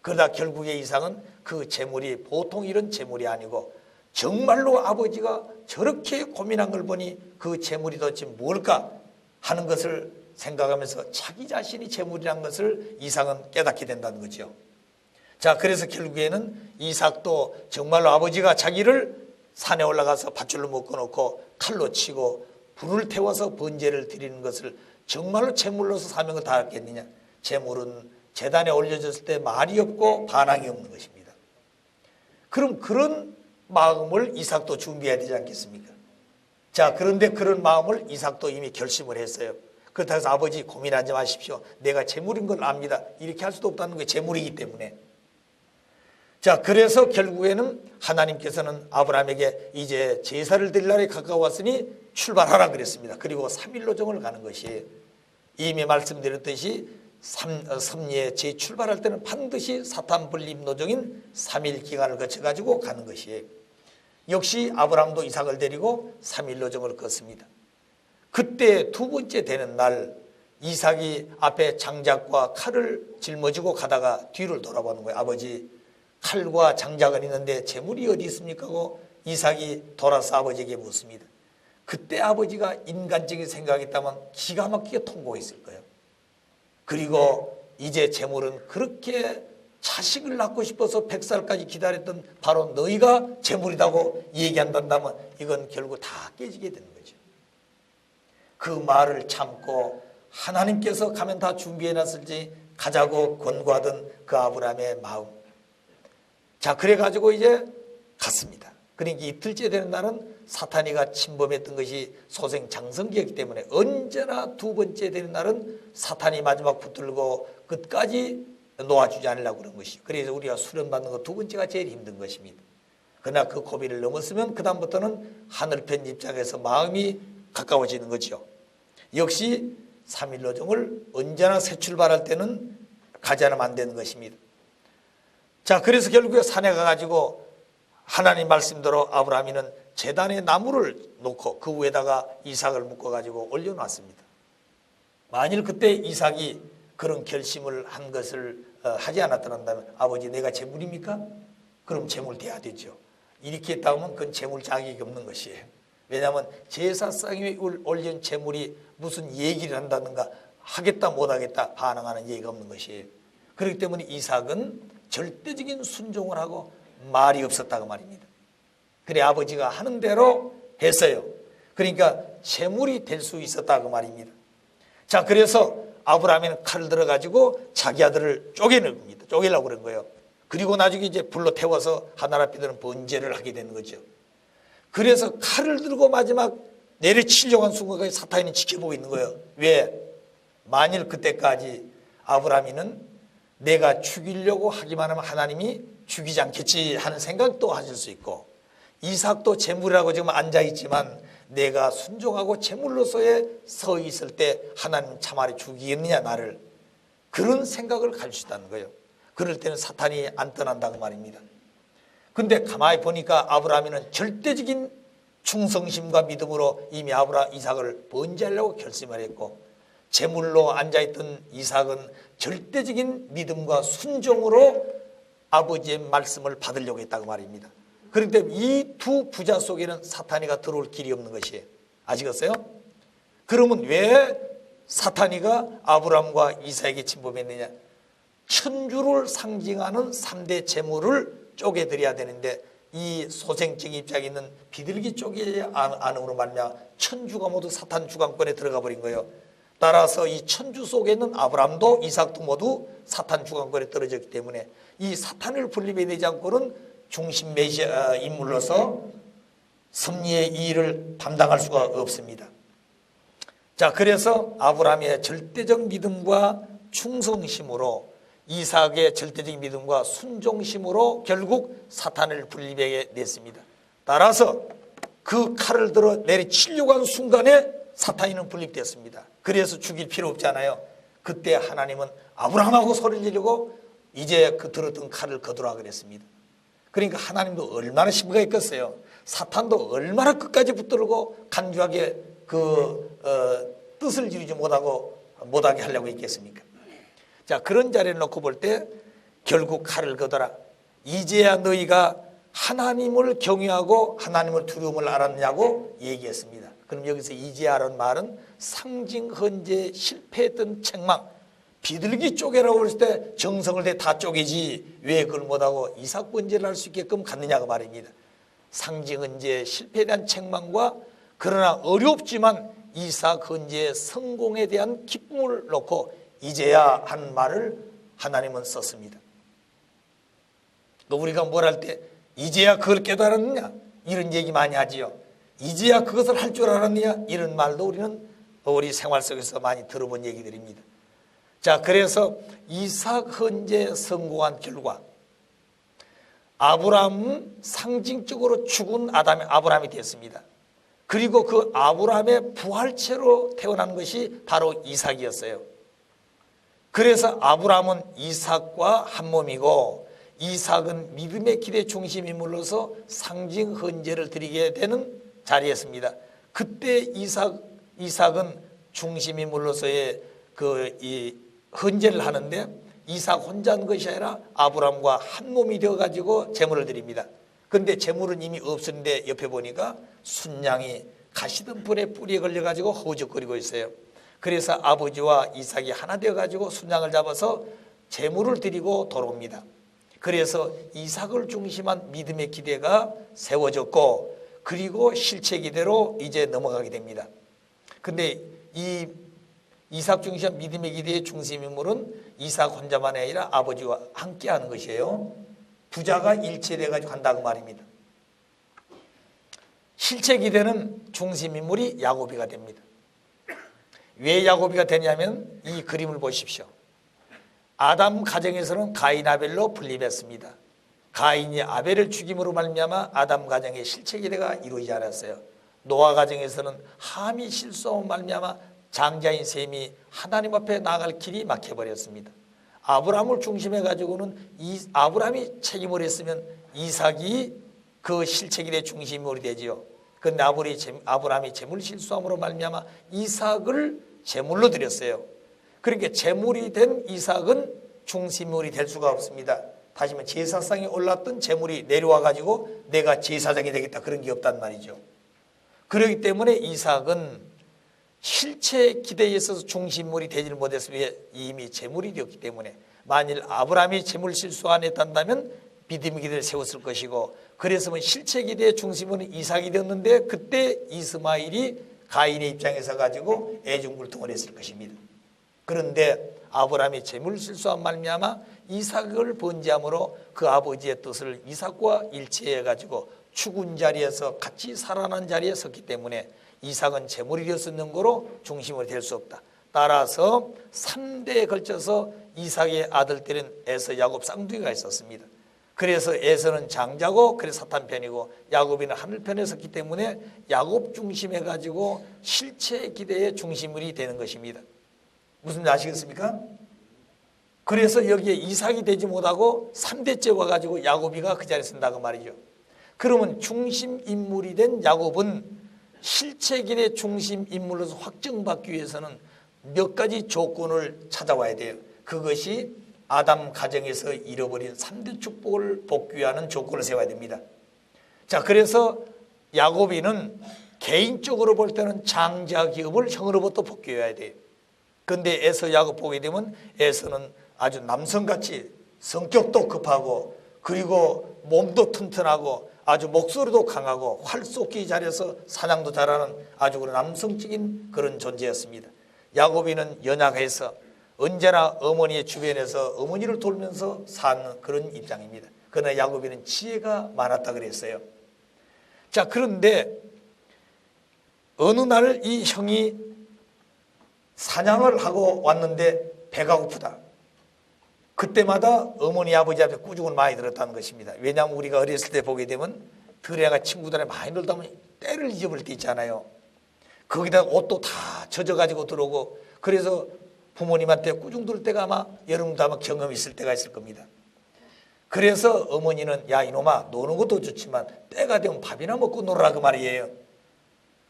그러다 결국에 이삭은 그 제물이 보통 이런 제물이 아니고 정말로 아버지가 저렇게 고민한 걸 보니 그 제물이 도대체 뭘까 하는 것을 생각하면서 자기 자신이 제물이라는 것을 이삭은 깨닫게 된다는 거죠. 자, 그래서 결국에는 이삭도 정말로 아버지가 자기를 산에 올라가서 밧줄로 묶어놓고 칼로 치고 불을 태워서 번제를 드리는 것을 정말로 제물로서 사명을 다했겠느냐. 제물은 제단에 올려졌을 때 말이 없고 반항이 없는 것입니다. 그럼 그런 마음을 이삭도 준비해야 되지 않겠습니까? 자, 그런데 그런 마음을 이삭도 이미 결심을 했어요. 그렇다고 해서 아버지 고민하지 마십시오. 내가 재물인 걸 압니다. 이렇게 할 수도 없다는 게 재물이기 때문에. 자, 그래서 결국에는 하나님께서는 아브라함에게 이제 제사를 드릴 날이 가까웠으니 출발하라 그랬습니다. 그리고 3일노정을 가는 것이에요. 이미 말씀드렸듯이 섭리에 재출발할 때는 반드시 사탄 분립 노정인 3일 기간을 거쳐가지고 가는 것이에요. 역시 아브라함도 이삭을 데리고 3일 노정을 걷습니다. 그때 두 번째 되는 날 이삭이 앞에 장작과 칼을 짊어지고 가다가 뒤를 돌아보는 거예요. 아버지, 칼과 장작은 있는데 재물이 어디 있습니까? 하고 이삭이 돌아서 아버지에게 묻습니다. 그때 아버지가 인간적인 생각이 있다면 기가 막히게 통보했을 거예요. 그리고 이제 재물은 그렇게 자식을 낳고 싶어서 100살까지 기다렸던 바로 너희가 재물이라고 얘기한다면 이건 결국 다 깨지게 되는 거죠. 그 말을 참고 하나님께서 가면 다 준비해놨을지 가자고 권고하던 그 아브라함의 마음. 자, 그래가지고 이제 갔습니다. 그러니까 이틀째 되는 날은 사탄이가 침범했던 것이 소생 장성기였기 때문에 언제나 두 번째 되는 날은 사탄이 마지막 붙들고 끝까지 놓아주지 않으려고 그런 것이. 그래서 우리가 수련받는 것 두 번째가 제일 힘든 것입니다. 그러나 그 고비를 넘었으면 그 다음부터는 하늘편 입장에서 마음이 가까워지는 거죠. 역시 3일노정을 언제나 새 출발할 때는 가지 않으면 안 되는 것입니다. 자, 그래서 결국에 산에 가가지고 하나님 말씀대로 아브라함이는 제단에 나무를 놓고 그 위에다가 이삭을 묶어가지고 올려놨습니다. 만일 그때 이삭이 그런 결심을 한 것을 하지 않았더라면 아버지 내가 재물입니까? 그럼 재물 돼야 되죠. 이렇게 했다 하면 그건 재물 자격이 없는 것이에요. 왜냐하면 제사상에 올린 재물이 무슨 얘기를 한다든가 하겠다 못하겠다 반응하는 얘기가 없는 것이에요. 그렇기 때문에 이삭은 절대적인 순종을 하고 말이 없었다고 말입니다. 그래 아버지가 하는 대로 했어요. 그러니까 재물이 될 수 있었다고 말입니다. 자, 그래서 아브라함은 칼을 들어가지고 자기 아들을 쪼개는 겁니다. 쪼개려고 그런 거예요. 그리고 나중에 이제 불로 태워서 하나라 피드는 번제를 하게 되는 거죠. 그래서 칼을 들고 마지막 내려치려고 한 순간까지 사탄이 지켜보고 있는 거예요. 왜? 만일 그때까지 아브라함이는 내가 죽이려고 하기만 하면 하나님이 죽이지 않겠지 하는 생각도 하실 수 있고, 이삭도 재물이라고 지금 앉아있지만 내가 순종하고 재물로서의 서 있을 때 하나님 참말이 죽이겠느냐 나를, 그런 생각을 가질 수 있다는 거예요. 그럴 때는 사탄이 안 떠난다고 말입니다. 근데 가만히 보니까 아브라함이는 절대적인 충성심과 믿음으로 이미 이삭을 번제하려고 결심을 했고, 제물로 앉아있던 이삭은 절대적인 믿음과 순종으로 아버지의 말씀을 받으려고 했다고 말입니다. 그런데 이 두 부자 속에는 사탄이가 들어올 길이 없는 것이에요. 아시겠어요? 그러면 왜 사탄이가 아브라함과 이삭에게 침범했느냐? 천주를 상징하는 3대 재물을 쪼개드려야 되는데 이 소생적 입장에 있는 비둘기 쪼개 안으로 말미암아 천주가 모두 사탄 주관권에 들어가 버린 거예요. 따라서 이 천주 속에 있는 아브라함도 이삭도 모두 사탄 주관권에 떨어졌기 때문에 이 사탄을 분립해내지 않고는 중심 메시아 인물로서 섭리의 이 일을 감당할 수가 없습니다. 자, 그래서 아브라함의 절대적 믿음과 충성심으로, 이삭의 절대적 믿음과 순종심으로 결국 사탄을 분립해 냈습니다. 따라서 그 칼을 들어 내리치려고 하는 순간에 사탄이는 분립됐습니다. 그래서 죽일 필요 없잖아요. 그때 하나님은 아브라함하고 소리를 지르고 이제 그 들었던 칼을 거두라 그랬습니다. 그러니까 하나님도 얼마나 심각했겠어요. 사탄도 얼마나 끝까지 붙들고 간주하게 뜻을 이루지 못하게 하려고 했겠습니까? 자, 그런 자리를 놓고 볼 때 결국 칼을 거둬라. 이제야 너희가 하나님을 경외하고 하나님을 두려움을 알았냐고 얘기했습니다. 그럼 여기서 이제야라는 말은 상징 헌재 실패했던 책망, 비둘기 쪼개라고 했을 때 정성을 내 다 쪼개지 왜 그걸 못하고 이삭 번제를 할 수 있게끔 갔느냐고 말입니다. 상징 헌재 실패에 대한 책망과 그러나 어렵지만 이삭 헌재의 성공에 대한 기쁨을 놓고 이제야 한 말을 하나님은 썼습니다. 우리가 뭘 할 때 이제야 그걸 깨달았느냐? 이런 얘기 많이 하지요. 이제야 그것을 할 줄 알았느냐? 이런 말도 우리 생활 속에서 많이 들어본 얘기들입니다. 자, 그래서 이삭 헌재 성공한 결과 아브라함은 상징적으로 죽은 아브라함이 됐습니다. 그리고 그 아브라함의 부활체로 태어난 것이 바로 이삭이었어요. 그래서 아브라함은 이삭과 한 몸이고 이삭은 믿음의 기대 중심 인물로서 상징 헌재를 드리게 되는 자리였습니다. 그때 이삭은 중심 인물로서의 이 헌재를 하는데 이삭 혼자 한 것이 아니라 아브라함과 한 몸이 되어가지고 제물을 드립니다. 그런데 제물은 이미 없었는데 옆에 보니까 순양이 가시덤불에 뿌리에 걸려가지고 허우적거리고 있어요. 그래서 아버지와 이삭이 하나 되어가지고 순양을 잡아서 제물을 드리고 돌아옵니다. 그래서 이삭을 중심한 믿음의 기대가 세워졌고 그리고 실체 기대로 이제 넘어가게 됩니다. 근데 이 이삭 중심 믿음의 기대의 중심 인물은 이삭 혼자만이 아니라 아버지와 함께 하는 것이에요. 부자가 일체돼 가지고 한다고 말입니다. 실체 기대는 중심 인물이 야곱이가 됩니다. 왜 야곱이가 되냐면 이 그림을 보십시오. 아담 가정에서는 가인 아벨로 분립했습니다. 가인이 아벨을 죽임으로 말미암아 아담 가정의 실체 기대가 이루어지지 않았어요. 노아 가정에서는 함이 실수함으로 말미암아 장자인 셈이 하나님 앞에 나아갈 길이 막혀버렸습니다. 아브라함을 중심해 가지고는 아브라함이 책임을 했으면 이삭이 그 실체기의 중심물이 되지요. 그런데 아브라함이 재물 실수함으로 말미암아 이삭을 제물로 드렸어요. 그러니까 제물이 된 이삭은 중심물이 될 수가 없습니다. 다시 말해 제사상에 올랐던 제물이 내려와 가지고 내가 제사장이 되겠다 그런 게 없단 말이죠. 그렇기 때문에 이삭은 실체 기대에 있어서 중심물이 되지를 못했으면 이미 제물이 되었기 때문에 만일 아브라함이 제물 실수 안 했단다면 믿음의 기대를 세웠을 것이고 그래서 실체 기대의 중심은 이삭이 되었는데 그때 이스마일이 가인의 입장에서 가지고 애중불통을 했을 것입니다. 그런데 아브라함이 제물 실수한 말미암아 이삭을 번제함으로 그 아버지의 뜻을 이삭과 일치해 가지고 죽은 자리에서 같이 살아난 자리에 섰기 때문에 이삭은 제물이 되었는 거로 중심으로 될 수 없다. 따라서 3대에 걸쳐서 이삭의 아들들은 에서, 야곱 쌍둥이가 있었습니다. 그래서 에서는 장자고 그래서 사탄 편이고 야곱이는 하늘 편에 섰기 때문에 야곱 중심해 가지고 실체 기대의 중심물이 되는 것입니다. 무슨 말 아시겠습니까? 그래서 여기에 이삭이 되지 못하고 3대째 와가지고 야곱이가 그 자리에 쓴다고 말이죠. 그러면 중심 인물이 된 야곱은 실체 기대 중심 인물로서 확정받기 위해서는 몇 가지 조건을 찾아와야 돼요. 그것이 아담 가정에서 잃어버린 3대 축복을 복귀하는 조건을 세워야 됩니다. 자, 그래서 야곱이는 개인적으로 볼 때는 장자 기업을 형으로부터 복귀해야 돼요. 그런데 에서 야곱 보게 되면 에서는 아주 남성같이 성격도 급하고 그리고 몸도 튼튼하고 아주 목소리도 강하고 활 쏘기 잘해서 사냥도 잘하는 아주 그런 남성적인 그런 존재였습니다. 야곱이는 연약해서 언제나 어머니의 주변에서 어머니를 돌면서 사는 그런 입장입니다. 그러나 야곱이는 지혜가 많았다 그랬어요. 자, 그런데 어느 날 이 형이 사냥을 하고 왔는데 배가 고프다. 그때마다 어머니 아버지 앞에 꾸중을 많이 들었다는 것입니다. 왜냐하면 우리가 어렸을 때 보게 되면 들에가 친구들이 많이 놀다 보면 때를 잊어버릴 때 있잖아요. 거기다 옷도 다 젖어가지고 들어오고 그래서 부모님한테 꾸중 들을 때가 아마 여러분도 아마 경험이 있을 때가 있을 겁니다. 그래서 어머니는 야 이놈아 노는 것도 좋지만 때가 되면 밥이나 먹고 놀으라 그 말이에요.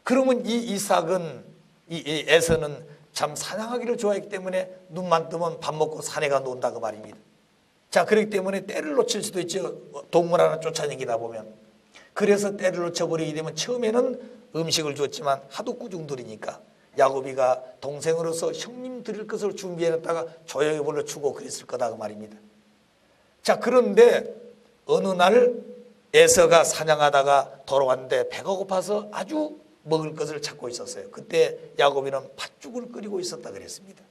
그러면 이 이삭은 이 에서는 참 사냥하기를 좋아했기 때문에 눈만 뜨면 밥 먹고 산에 가 논다 그 말입니다. 자, 그렇기 때문에 때를 놓칠 수도 있죠. 동물 하나 쫓아다니다 보면. 그래서 때를 놓쳐버리게 되면 처음에는 음식을 줬지만 하도 꾸중들이니까 야곱이가 동생으로서 형님 드릴 것을 준비해놨다가 조용히 불러 주고 그랬을 거다 그 말입니다. 자, 그런데 어느 날 에서가 사냥하다가 돌아왔는데 배가 고파서 아주 먹을 것을 찾고 있었어요. 그때 야곱이는 팥죽을 끓이고 있었다 그랬습니다.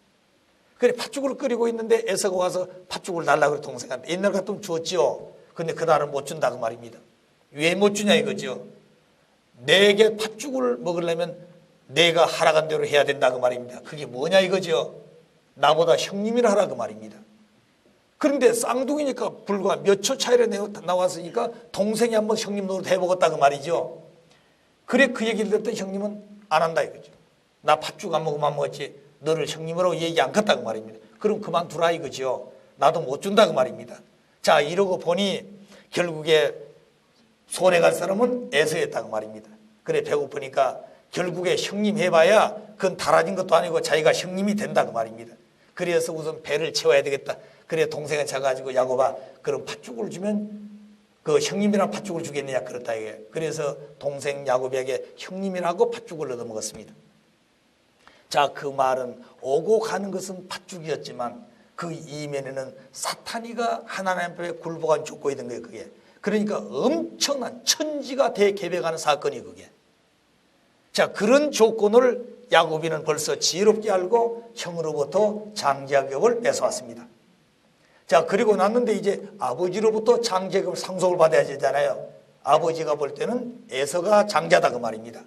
그래 팥죽을 끓이고 있는데 에서가 와서 팥죽을 달라고 그래 동생한테. 옛날 같으면 주었지요. 근데 그날은 못 준다 그 말입니다. 왜 못 주냐 이거죠. 내게 팥죽을 먹으려면 내가 하라간 대로 해야 된다 그 말입니다. 그게 뭐냐 이거죠. 나보다 형님이라 하라 그 말입니다. 그런데 쌍둥이니까 불과 몇 초 차이로 나왔으니까 동생이 한번 형님 노릇 해보겠다 그 말이죠. 그래 그 얘기를 듣던 형님은 안 한다 이거죠. 나 팥죽 안 먹으면 안 먹었지 너를 형님으로 얘기 안 갔다 그 말입니다. 그럼 그만두라 이거죠. 나도 못 준다 그 말입니다. 자 이러고 보니 결국에 손해 갈 사람은 에서였다 그 말입니다. 그래 배고프니까 결국에 형님 해봐야 그건 달아진 것도 아니고 자기가 형님이 된다 그 말입니다. 그래서 우선 배를 채워야 되겠다. 그래 동생을 찾아가지고 야곱아 그럼 팥죽을 주면 그 형님이랑 팥죽을 주겠느냐 그렇다 이게. 그래서 동생 야곱에게 형님이라고 팥죽을 얻어 먹었습니다. 자 그 말은 오고 가는 것은 팥죽이었지만 그 이면에는 사탄이가 하나님 앞에 굴복한 조건이던 거예요 그게. 그러니까 엄청난 천지가 대개벽하는 사건이 그게. 자 그런 조건을 야곱이는 벌써 지혜롭게 알고 형으로부터 장자급을 뺏어왔습니다. 자 그리고 났는데 이제 아버지로부터 장자급 상속을 받아야 되잖아요. 아버지가 볼 때는 에서가 장자다 그 말입니다.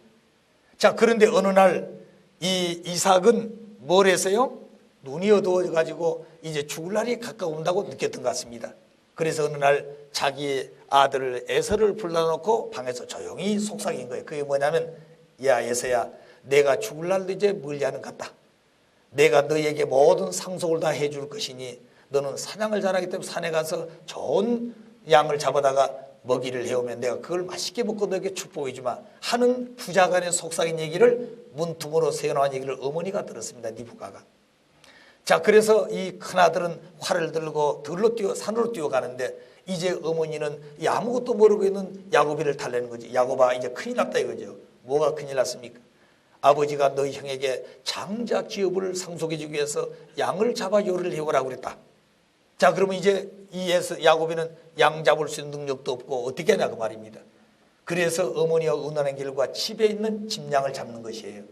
자 그런데 어느 날 이 이삭은 뭘 했어요? 눈이 어두워 가지고 이제 죽을 날이 가까운다고 느꼈던 것 같습니다. 그래서 어느 날 자기 아들 에서를 불러놓고 방에서 조용히 속삭인 거예요. 그게 뭐냐면 야 에서야 내가 죽을 날도 이제 멀지 않은 것 같다. 내가 너에게 모든 상속을 다 해줄 것이니 너는 사냥을 잘하기 때문에 산에 가서 좋은 양을 잡아다가 먹이를 해오면 내가 그걸 맛있게 먹고 너에게 축복해 주마 하는 부자간의 속삭인 얘기를 문틈으로 새어나온 얘기를 어머니가 들었습니다. 리브가가. 자 그래서 이 큰아들은 활을 들고 산으로 뛰어가는데 이제 어머니는 이 아무것도 모르고 있는 야곱이를 달래는 거지. 야곱아 이제 큰일 났다 이거죠. 뭐가 큰일 났습니까? 아버지가 너희 형에게 장자 기업을 상속해 주기 위해서 양을 잡아 요리를 해오라고 그랬다. 자 그러면 이제 이에서 야곱이는 양 잡을 수 있는 능력도 없고 어떻게 하냐 그 말입니다. 그래서 어머니와 의논한 결과 집에 있는 짐양을 잡는 것이에요.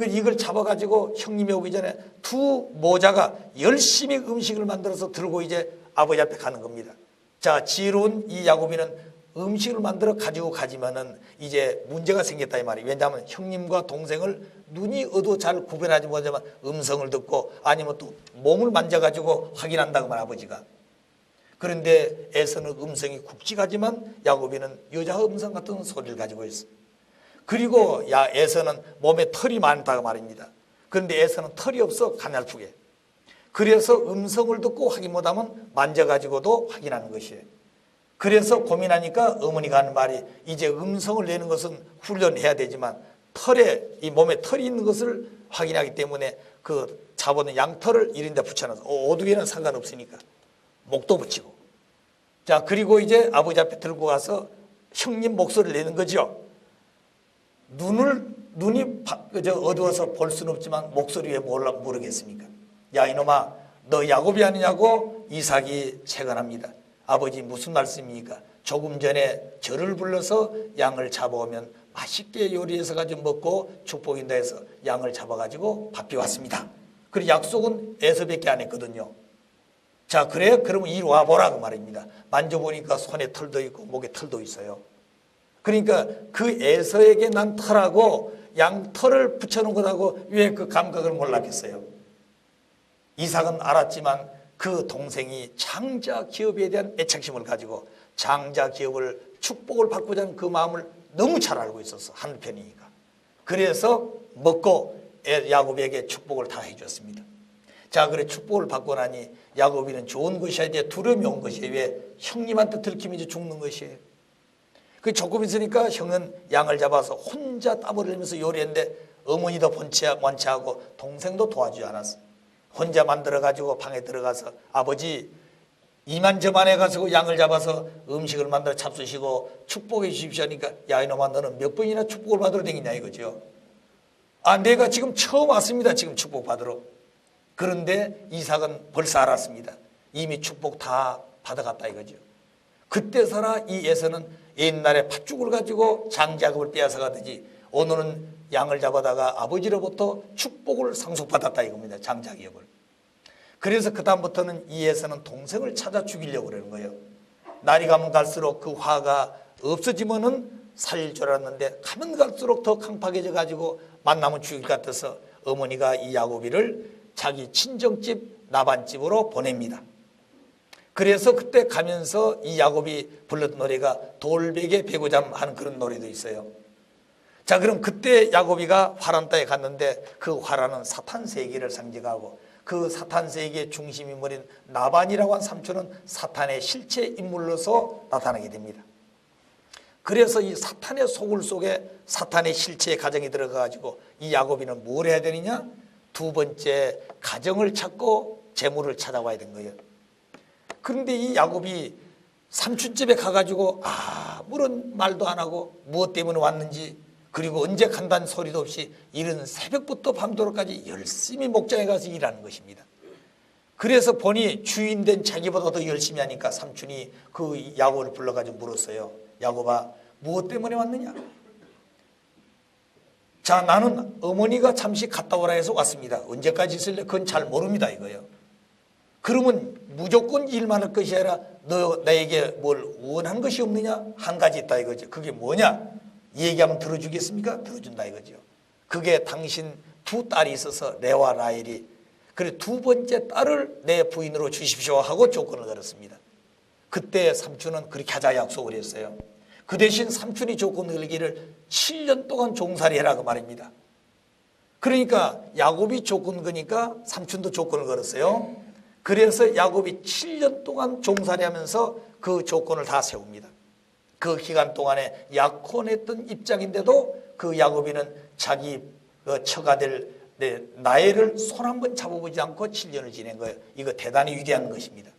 이걸 잡아가지고 형님이 오기 전에 두 모자가 열심히 음식을 만들어서 들고 이제 아버지 앞에 가는 겁니다. 자 지혜로운 이 야곱이는 음식을 만들어 가지고 가지만은 이제 문제가 생겼다 이 말이에요. 왜냐하면 형님과 동생을 눈이 어두워 잘 구별하지 못하지만 음성을 듣고 아니면 또 몸을 만져가지고 확인한다고 말 아버지가. 그런데 에서는 음성이 굵직하지만 야곱이는 여자 음성 같은 소리를 가지고 있어. 그리고 에서는 몸에 털이 많다고 말입니다. 그런데 에서는 털이 없어 가냘프게. 그래서 음성을 듣고 확인 못하면 만져가지고도 확인하는 것이에요. 그래서 고민하니까 어머니가 하는 말이 이제 음성을 내는 것은 훈련해야 되지만 이 몸에 털이 있는 것을 확인하기 때문에 그 잡아놓은 양털을 이런 데 붙여놔서 오두개는 상관없으니까 목도 붙이고. 자 그리고 이제 아버지 앞에 들고 가서 형님 목소리를 내는 거죠. 눈이 어두워서 볼 수는 없지만 목소리 왜 모르겠습니까? 야 이놈아 너 야곱이 아니냐고 이삭이 채건합니다. 아버지 무슨 말씀입니까? 조금 전에 저를 불러서 양을 잡아오면 맛있게 요리해서 가지고 먹고 축복인다 해서 양을 잡아가지고 밥 비웠습니다. 그리고 약속은 에서밖에 안 했거든요. 자 그래 그러면 이리 와보라 그 말입니다. 만져보니까 손에 털도 있고 목에 털도 있어요. 그러니까 그 에서에게 난 털하고 양털을 붙여놓은 것하고 왜 그 감각을 몰랐겠어요. 이삭은 알았지만 그 동생이 장자 기업에 대한 애착심을 가지고 장자 기업을 축복을 받고자 하는 그 마음을 너무 잘 알고 있었어. 한편이니까. 그래서 먹고 야곱에게 축복을 다 해줬습니다. 자 그래 축복을 받고 나니 야곱이는 좋은 것이 아니라 두려움이 온 것이에요. 왜? 형님한테 들키면 이제 죽는 것이에요. 그 조금 있으니까 형은 양을 잡아서 혼자 땀을 흘리면서 요리했는데 어머니도 원치 하고 동생도 도와주지 않았어. 혼자 만들어가지고 방에 들어가서 아버지 이만저만해 가지고 양을 잡아서 음식을 만들어 잡수시고 축복해 주십시오 하니까 야 이놈아 너는 몇 번이나 축복을 받으러 다니냐 이거죠. 내가 지금 처음 왔습니다. 지금 축복 받으러. 그런데 이삭은 벌써 알았습니다. 이미 축복 다 받아갔다 이거죠. 그때서라 이 에서는 옛날에 팥죽을 가지고 장자급을 빼앗아 가듯이 오늘은 양을 잡아다가 아버지로부터 축복을 상속받았다 이겁니다. 장자기업을. 그래서 그 다음부터는 이 에서는 동생을 찾아 죽이려고 그러는 거예요. 날이 가면 갈수록 그 화가 없어지면은 살릴 줄 알았는데 가면 갈수록 더 강팍해져 가지고 만나면 죽일 것 같아서 어머니가 이 야곱이를 자기 친정집 라반집으로 보냅니다. 그래서 그때 가면서 이 야곱이 불렀던 노래가 돌베개 베고잠 하는 그런 노래도 있어요. 자, 그럼 그때 야곱이가 화란 땅에 갔는데 그 화란은 사탄 세계를 상징하고 그 사탄 세계의 중심 인물인 라반이라고 한 삼촌은 사탄의 실체 인물로서 나타나게 됩니다. 그래서 이 사탄의 소굴 속에 사탄의 실체의 가정이 들어가가지고 이 야곱이는 뭘 해야 되느냐? 두 번째 가정을 찾고 재물을 찾아와야 된 거예요. 그런데 이 야곱이 삼촌집에 가가지고 아무런 말도 안 하고 무엇 때문에 왔는지 그리고 언제 간다는 소리도 없이 이른 새벽부터 밤도록까지 열심히 목장에 가서 일하는 것입니다. 그래서 보니 주인 된 자기보다 더 열심히 하니까 삼촌이 그 야곱을 불러가지고 물었어요. 야곱아, 무엇 때문에 왔느냐? 자, 나는 어머니가 잠시 갔다 오라 해서 왔습니다. 언제까지 있을래? 그건 잘 모릅니다 이거예요. 그러면 무조건 일만 할 것이 아니라 너 나에게 뭘 원한 것이 없느냐? 한 가지 있다 이거죠. 그게 뭐냐? 얘기하면 들어주겠습니까? 들어준다 이거죠. 그게 당신 두 딸이 있어서 레와 라헬이 그래 두 번째 딸을 내 부인으로 주십시오 하고 조건을 걸었습니다. 그때 삼촌은 그렇게 하자 약속을 했어요. 그 대신 삼촌이 조건을 걸기를 7년 동안 종살이 해라고 말입니다. 그러니까 야곱이 조건 거니까 삼촌도 조건을 걸었어요. 그래서 야곱이 7년 동안 종살이 하면서 그 조건을 다 세웁니다. 그 기간 동안에 약혼했던 입장인데도 그 야곱이는 자기 처가 될 나엘을 손 한번 잡아보지 않고 7년을 지낸 거예요. 이거 대단히 위대한 것입니다.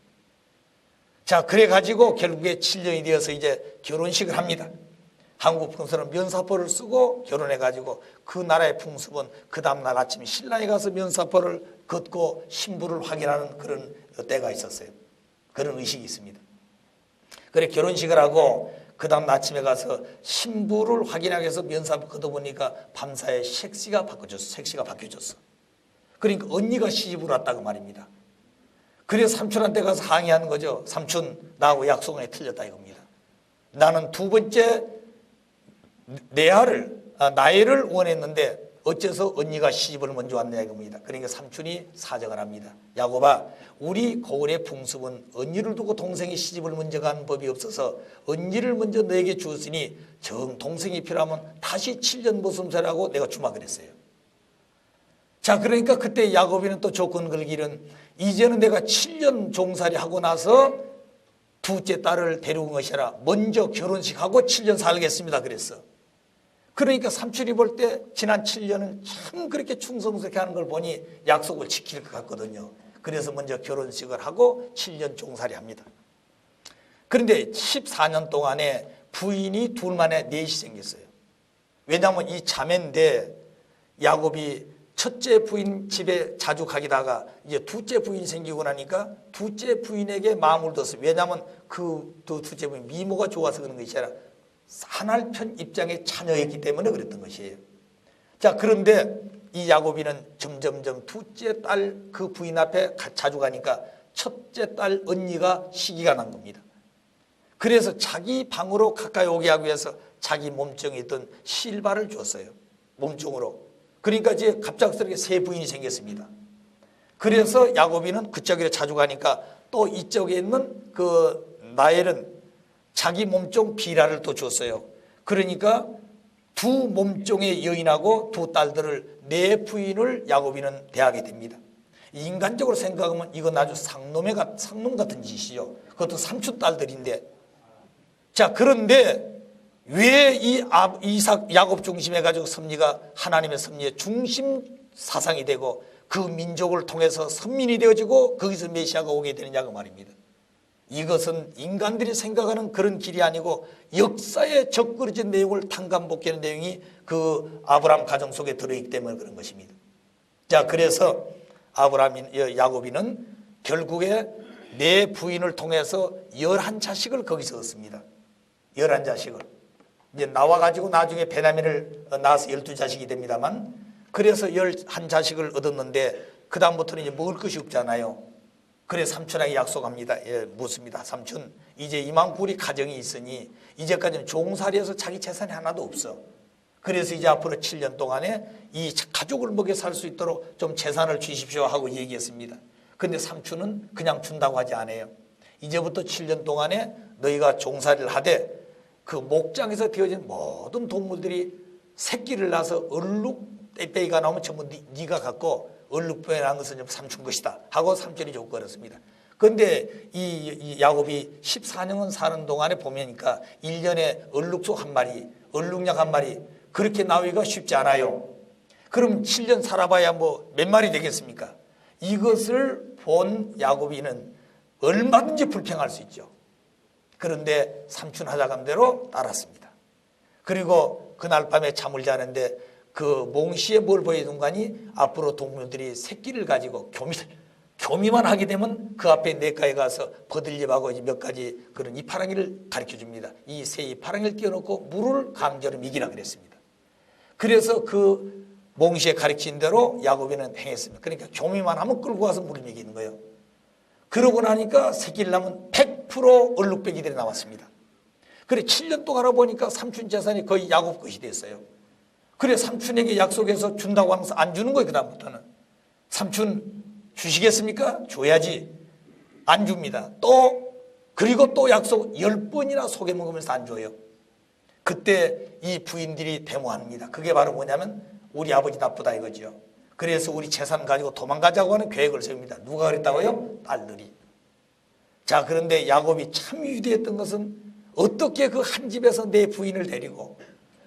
자, 그래가지고 결국에 7년이 되어서 이제 결혼식을 합니다. 한국 풍습은 면사포를 쓰고 결혼해가지고 그 나라의 풍습은 그 다음날 아침에 신랑이 가서 면사포를 걷고 신부를 확인하는 그런 때가 있었어요. 그런 의식이 있습니다. 그래 결혼식을 하고 그 다음 아침에 가서 신부를 확인하기 위해서 면사포 걷어보니까 밤사이에 색시가 바뀌어졌어. 그러니까 언니가 시집을 왔다고 말입니다. 그래서 삼촌한테 가서 항의하는 거죠. 삼촌, 나하고 약속에 틀렸다 이겁니다. 나는 두 번째 나엘을 원했는데 어째서 언니가 시집을 먼저 왔냐 이겁니다. 그러니까 삼촌이 사정을 합니다. 야곱아, 우리 고을의 풍습은 언니를 두고 동생이 시집을 먼저 가는 법이 없어서 언니를 먼저 너에게 주었으니 정 동생이 필요하면 다시 7년 보숨살하고 내가 주마 그랬어요. 자, 그러니까 그때 야곱이는 또 조건 걸기는 이제는 내가 7년 종살이 하고 나서 둘째 딸을 데려온 것이 아니라 먼저 결혼식하고 7년 살겠습니다 그랬어. 그러니까 삼촌이 볼 때 지난 7년은 참 그렇게 충성스럽게 하는 걸 보니 약속을 지킬 것 같거든요. 그래서 먼저 결혼식을 하고 7년 종살이 합니다. 그런데 14년 동안에 부인이 둘만에 넷이 생겼어요. 왜냐하면 이 자매인데 야곱이 첫째 부인 집에 자주 가기다가 이제 둘째 부인이 생기고 나니까 둘째 부인에게 마음을 뒀어요. 왜냐하면 그 둘째 부인 미모가 좋아서 그런 것이 아니라 한알편 입장의 자녀였기 때문에 그랬던 것이에요. 자, 그런데 이 야곱이는 점점점 둘째 딸 그 부인 앞에 자주 가니까 첫째 딸 언니가 시기가 난 겁니다. 그래서 자기 방으로 가까이 오게 하기 위해서 자기 몸종에 있던 실바를 줬어요. 몸종으로. 그러니까 이제 갑작스럽게 세 부인이 생겼습니다. 그래서 야곱이는 그쪽에 자주 가니까 또 이쪽에 있는 그 나엘은 자기 몸종 비라를 또 줬어요. 그러니까 두 몸종의 여인하고 두 딸들을 네 부인을 야곱이는 대하게 됩니다. 인간적으로 생각하면 이건 아주 상놈 같은 짓이죠. 그것도 삼촌 딸들인데. 자, 그런데 왜 이 야곱 중심해 가지고 섭리가 하나님의 섭리의 중심 사상이 되고 그 민족을 통해서 선민이 되어지고 거기서 메시아가 오게 되느냐 그 말입니다. 이것은 인간들이 생각하는 그런 길이 아니고 역사에 적그러진 내용을 탕감복귀하는 내용이 그 아브라함 가정 속에 들어있기 때문에 그런 것입니다. 자, 그래서 야곱이는 결국에 네 부인을 통해서 11자식을 거기서 얻습니다. 11자식을. 이제 나와가지고 나중에 베냐민을 낳아서 12자식이 됩니다만 그래서 11자식을 얻었는데 그 다음부터는 이제 먹을 것이 없잖아요. 그래 삼촌에게 약속합니다. 예, 묻습니다. 삼촌, 이제 이만큼 우리 가정이 있으니 이제까지는 종살이해서 자기 재산이 하나도 없어. 그래서 이제 앞으로 7년 동안에 이 가족을 먹여 살 수 있도록 좀 재산을 주십시오 하고 얘기했습니다. 근데 삼촌은 그냥 준다고 하지 않아요. 이제부터 7년 동안에 너희가 종살이를 하되 그 목장에서 되어진 모든 동물들이 새끼를 낳아서 얼룩 떼빼기가 나오면 전부 네가 갖고 얼룩배에 난 것은 삼촌 것이다 하고 삼촌이 조건했습니다. 그런데 이 야곱이 14년은 사는 동안에 보니까 1년에 얼룩소 한 마리, 얼룩약 한 마리 그렇게 나오기가 쉽지 않아요. 그럼 7년 살아봐야 뭐 몇 마리 되겠습니까? 이것을 본 야곱이는 얼마든지 불평할 수 있죠. 그런데 삼촌 하자간 대로 따랐습니다. 그리고 그날 밤에 잠을 자는데 그 몽시에 뭘 보여준가니 앞으로 동물들이 새끼를 가지고 교미만 하게 되면 그 앞에 냇가에 가서 버들잎하고 몇 가지 그런 이파랑이를 가르쳐 줍니다. 이 새 이파랑이를 띄워놓고 물을 강제로 미기라 그랬습니다. 그래서 그 몽시에 가르친 대로 야곱이는 행했습니다. 그러니까 교미만 하면 끌고 가서 물을 먹이는 거예요. 그러고 나니까 새끼를 낳으면 100% 얼룩배기들이 나왔습니다. 그래 7년 동안 알아보니까 삼촌 재산이 거의 야곱 것이 됐어요. 그래 삼촌에게 약속해서 준다고 하면서 안 주는 거예요. 그 다음부터는. 삼촌 주시겠습니까? 줘야지. 안 줍니다. 그리고 또 약속 10번이나 속여먹으면서 안 줘요. 그때 이 부인들이 데모합니다. 그게 바로 뭐냐면 우리 아버지 나쁘다 이거죠. 그래서 우리 재산 가지고 도망가자고 하는 계획을 세웁니다. 누가 그랬다고요? 딸들이. 자, 그런데 야곱이 참 위대했던 것은 어떻게 그 한 집에서 내 부인을 데리고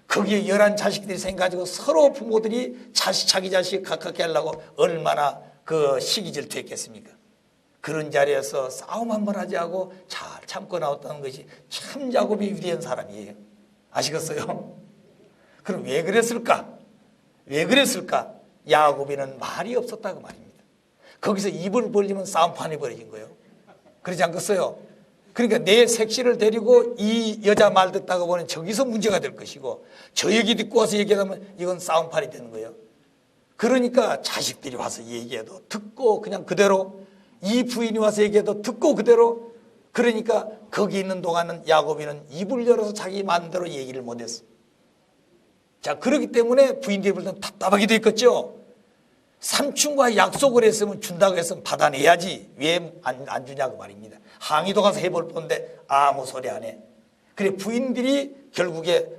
거기에 11 자식들이 생겨가지고 서로 부모들이 자기 자식 가깝게 하려고 얼마나 그 시기 질투했겠습니까? 그런 자리에서 싸움 한번 하지 하고 잘 참고 나왔다는 것이 참 야곱이 위대한 사람이에요. 아시겠어요? 그럼 왜 그랬을까? 왜 그랬을까? 야곱이는 말이 없었다고 말입니다. 거기서 입을 벌리면 싸움판이 벌어진 거예요. 그러지 않겠어요? 그러니까 내 색시를 데리고 이 여자 말 듣다가 보면 저기서 문제가 될 것이고 저 얘기 듣고 와서 얘기하면 이건 싸움판이 되는 거예요. 그러니까 자식들이 와서 얘기해도 듣고 그냥 그대로, 이 부인이 와서 얘기해도 듣고 그대로. 그러니까 거기 있는 동안은 야곱이는 입을 열어서 자기 마음대로 얘기를 못했어. 자, 그렇기 때문에 부인들이 볼 때는 답답하게 됐겠죠. 삼촌과 약속을 했으면 준다고 했으면 받아내야지 왜 안 주냐고 말입니다. 항의도 가서 해볼 뻔데 아무 소리 안 해. 그래 부인들이 결국에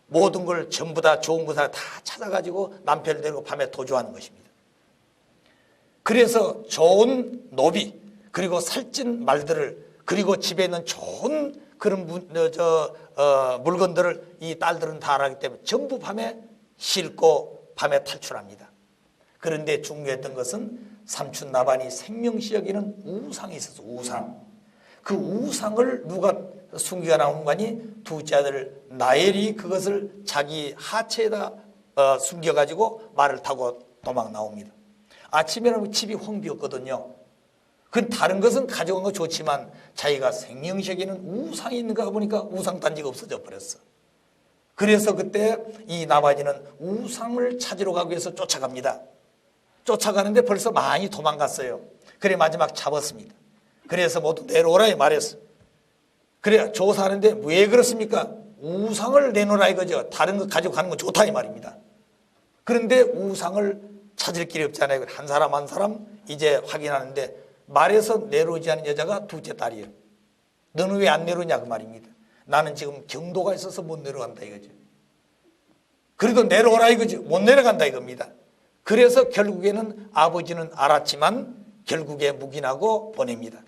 모든 걸 전부 다 좋은 것을 다 찾아가지고 남편을 데리고 밤에 도주하는 것입니다. 그래서 좋은 노비 그리고 살찐 말들을 그리고 집에 있는 좋은 그런 물건들을 이 딸들은 다 알기 때문에 전부 밤에 싣고 밤에 탈출합니다. 그런데 중요했던 것은 삼촌 라반이 생명시 여기는 우상이 있었어. 우상. 그 우상을 누가 숨기가 나온 거니? 둘째 아들 나엘이 그것을 자기 하체에다 숨겨가지고 말을 타고 도망 나옵니다. 아침에는 집이 황비었거든요. 그 다른 것은 가져간 거 좋지만 자기가 생명시에는 우상이 있는가 보니까 우상 단지가 없어져 버렸어. 그래서 그때 이 나바지는 우상을 찾으러 가기 위해서 쫓아갑니다. 쫓아가는데 벌써 많이 도망갔어요. 그래 마지막 잡았습니다. 그래서 모두 내놓으라 말했어. 그래 조사하는데 왜 그렇습니까? 우상을 내놓으라 이거죠. 다른 거 가지고 가는 건 좋다 이 말입니다. 그런데 우상을 찾을 길이 없잖아요. 한 사람 한 사람 이제 확인하는데 말해서 내려오지 않은 여자가 둘째 딸이에요. 너는 왜 안 내려오냐 그 말입니다. 나는 지금 경도가 있어서 못 내려간다 이거죠. 그래도 내려오라 이거죠. 못 내려간다 이겁니다. 그래서 결국에는 아버지는 알았지만 결국에 묵인하고 보냅니다.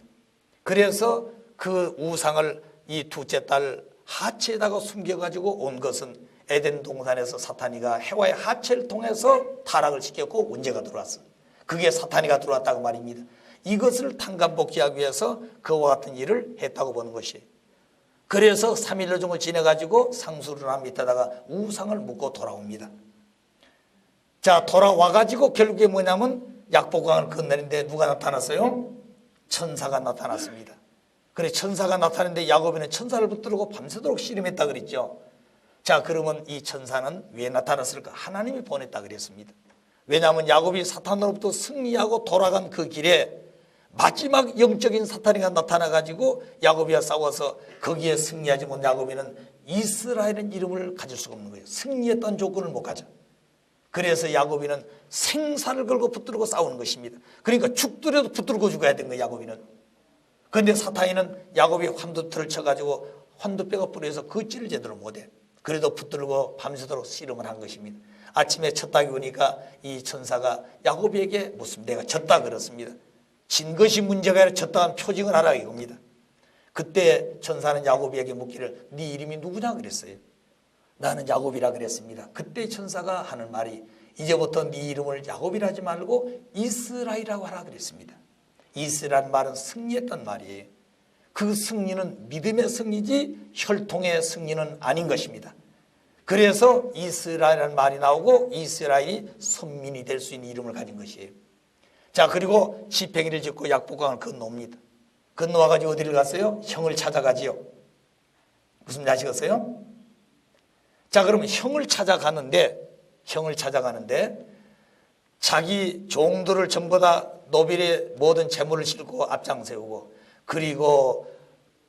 그래서 그 우상을 이 둘째 딸 하체에다가 숨겨가지고 온 것은 에덴 동산에서 사탄이가 해와의 하체를 통해서 타락을 시켰고 문제가 들어왔어. 그게 사탄이가 들어왔다고 말입니다. 이것을 탕감복귀하기 위해서 그와 같은 일을 했다고 보는 것이에요. 그래서 3일 정도 지내가지고 상수르나 밑에다가 우상을 묻고 돌아옵니다. 자, 돌아와가지고 결국에 뭐냐면 약복강을 건너는데 누가 나타났어요? 천사가 나타났습니다. 그래 천사가 나타났는데 야곱이는 천사를 붙들고 밤새도록 씨름했다 그랬죠. 자, 그러면 이 천사는 왜 나타났을까? 하나님이 보냈다 그랬습니다. 왜냐하면 야곱이 사탄으로부터 승리하고 돌아간 그 길에 마지막 영적인 사탄이가 나타나가지고 야곱이와 싸워서 거기에 승리하지 못한 야곱이는 이스라엘은 이름을 가질 수가 없는 거예요. 승리했다는 조건을 못 가져. 그래서 야곱이는 생사를 걸고 붙들고 싸우는 것입니다. 그러니까 죽더라도 붙들고 죽어야 되는 거예요, 야곱이는. 그런데 사탄이는 야곱이 환두틀을 쳐가지고 환두뼈가 부러져서 걷지를 제대로 못해. 그래도 붙들고 밤새도록 씨름을 한 것입니다. 아침에 쳤다기 오니까 이 천사가 야곱에게 묻습니다. 내가 졌다 그렇습니다. 진 것이 문제가 아니라 졌다는 표징을 하라 이겁니다. 그때 천사는 야곱에게 묻기를 네 이름이 누구냐 그랬어요. 나는 야곱이라 그랬습니다. 그때 천사가 하는 말이 이제부터 네 이름을 야곱이라 하지 말고 이스라엘이라고 하라 그랬습니다. 이스라엘 말은 승리했단 말이에요. 그 승리는 믿음의 승리지 혈통의 승리는 아닌 것입니다. 그래서 이스라엘이라는 말이 나오고 이스라엘이 선민이 될 수 있는 이름을 가진 것이에요. 자, 그리고 지팽이를 짓고 약복강을 건너옵니다. 건너와가지고 어디를 갔어요? 형을 찾아가지요. 무슨 말 아시겠어요? 자, 그러면 형을 찾아가는데 자기 종들을 전부 다 노빌의 모든 재물을 싣고 앞장 세우고, 그리고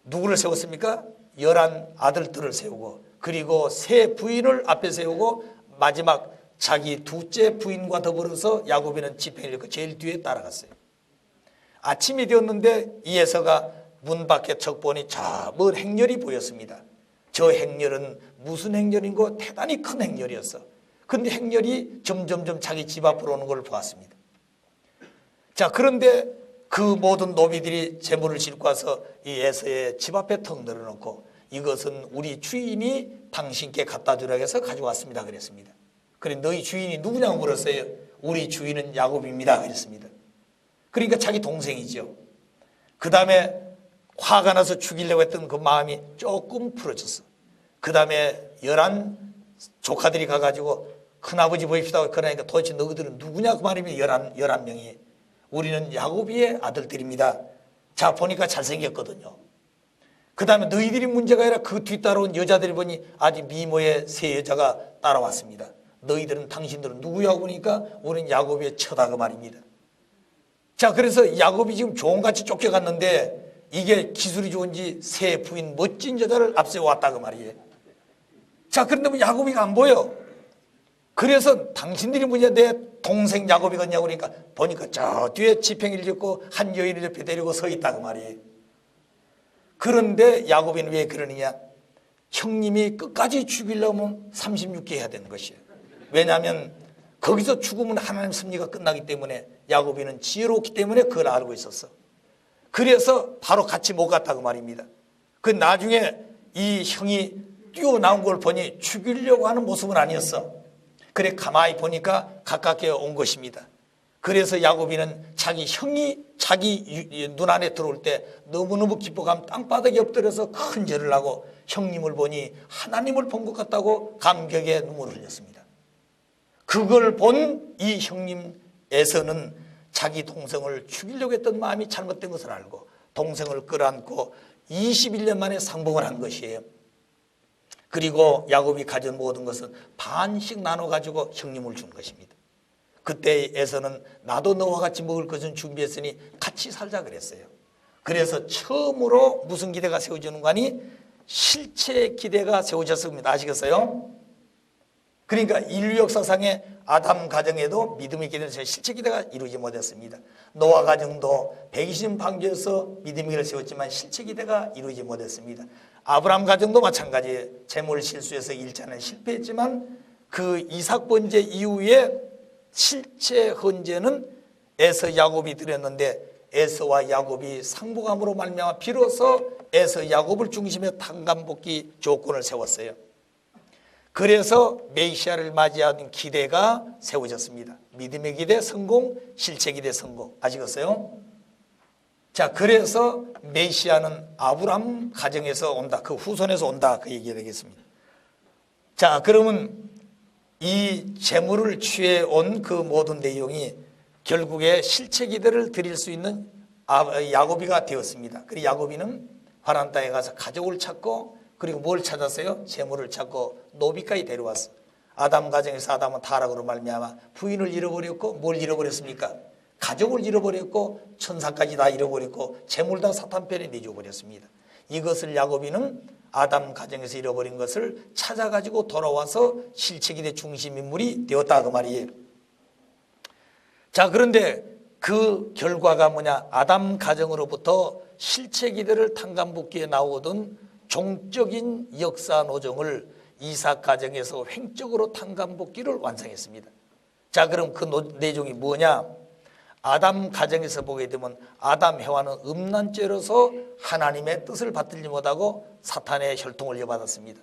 누구를 세웠습니까? 11 아들들을 세우고, 그리고 세 부인을 앞에 세우고, 마지막 자기 둘째 부인과 더불어서 야곱이는 지팽이를 싣고 제일 뒤에 따라갔어요. 아침이 되었는데 이 에서가 문 밖에 척 보니 저 먼 행렬이 보였습니다. 저 행렬은 무슨 행렬인고 대단히 큰 행렬이었어. 그런데 행렬이 점점점 자기 집 앞으로 오는 걸 보았습니다. 자, 그런데 그 모든 노비들이 재물을 싣고 와서 이 에서의 집 앞에 턱 늘어놓고 이것은 우리 주인이 당신께 갖다 주라고 해서 가져왔습니다 그랬습니다. 그래, 너희 주인이 누구냐고 물었어요. 우리 주인은 야곱입니다 그랬습니다. 그러니까 자기 동생이죠. 그 다음에 화가 나서 죽이려고 했던 그 마음이 조금 풀어졌어. 그 다음에 11 조카들이 가가지고 큰아버지 보입시다. 그러니까 도대체 너희들은 누구냐 그 말이면 11명이 우리는 야곱이의 아들들입니다. 자, 보니까 잘생겼거든요. 그 다음에 너희들이 문제가 아니라 그 뒤따라온 여자들이 보니 아주 미모의 세 여자가 따라왔습니다. 너희들은 당신들은 누구야 보니까 우리는 야곱의 처다 그 말입니다. 자, 그래서 야곱이 지금 종같이 쫓겨갔는데 이게 기술이 좋은지 세 부인 멋진 여자를 앞세워 왔다 그 말이에요. 자, 그런데 뭐 야곱이가 안 보여. 그래서 당신들이 뭐냐 내 동생 야곱이겠냐고 그러니까 보니까 저 뒤에 지팽이를 짚고 한 여인을 옆에 데리고 서 있다 그 말이에요. 그런데 야곱이는 왜 그러느냐? 형님이 끝까지 죽이려면 36개 해야 되는 것이에요. 왜냐하면 거기서 죽으면 하나님 섭리가 끝나기 때문에 야곱이는 지혜롭기 때문에 그걸 알고 있었어. 그래서 바로 같이 못 갔다 그 말입니다. 그 나중에 이 형이 뛰어나온 걸 보니 죽이려고 하는 모습은 아니었어. 그래 가만히 보니까 가깝게 온 것입니다. 그래서 야곱이는 자기 형이 자기 눈 안에 들어올 때 너무너무 기뻐가면 땅바닥에 엎드려서 큰 절을 하고 형님을 보니 하나님을 본 것 같다고 감격에 눈물을 흘렸습니다. 그걸 본 이 형님 에서는 자기 동생을 죽이려고 했던 마음이 잘못된 것을 알고 동생을 끌어안고 21년 만에 상봉을 한 것이에요. 그리고 야곱이 가진 모든 것은 반씩 나눠 가지고 형님을 준 것입니다. 그때 에서는 나도 너와 같이 먹을 것은 준비했으니 같이 살자 그랬어요. 그래서 처음으로 무슨 기대가 세워지는 거 아니? 실체의 기대가 세워졌습니다. 아시겠어요? 그러니까 인류 역사상의 아담 가정에도 믿음의 기대에서 실체 기대가 이루지 못했습니다. 노아 가정도 120년 판교에서 믿음의 기대를 세웠지만 실체 기대가 이루지 못했습니다. 아브라함 가정도 마찬가지예요. 재물 실수에서 일자는 실패했지만 그 이삭 번제 이후에 실체 헌제는 에서 야곱이 드렸는데 에서와 야곱이 상복함으로 말미암아 비로소 에서 야곱을 중심에 탄감복귀 조건을 세웠어요. 그래서 메시아를 맞이하는 기대가 세워졌습니다. 믿음의 기대 성공, 실체 기대 성공. 아시겠어요? 자, 그래서 메시아는 아브라함 가정에서 온다. 그 후손에서 온다. 그 얘기가 되겠습니다. 자, 그러면 이 재물을 취해온 그 모든 내용이 결국에 실체 기대를 드릴 수 있는 야곱이가 되었습니다. 그리고 야곱이는 가나안 땅에 가서 가족을 찾고 그리고 뭘 찾았어요? 재물을 찾고 노비까지 데려왔어. 아담 가정에서 아담은 타락으로 말미암아 부인을 잃어버렸고 뭘 잃어버렸습니까? 가족을 잃어버렸고 천사까지 다 잃어버렸고 재물 다 사탄 편에 내줘버렸습니다. 이것을 야곱이는 아담 가정에서 잃어버린 것을 찾아가지고 돌아와서 실체기대 중심 인물이 되었다 그 말이에요. 자, 그런데 그 결과가 뭐냐? 아담 가정으로부터 실체기대를 탕감복귀에 나오던 종적인 역사 노정을 이삭 가정에서 횡적으로 탕감복귀를 완성했습니다. 자, 그럼 그 내용이 뭐냐? 아담 가정에서 보게 되면 아담 해와는 음란죄로서 하나님의 뜻을 받들지 못하고 사탄의 혈통을 이어받았습니다.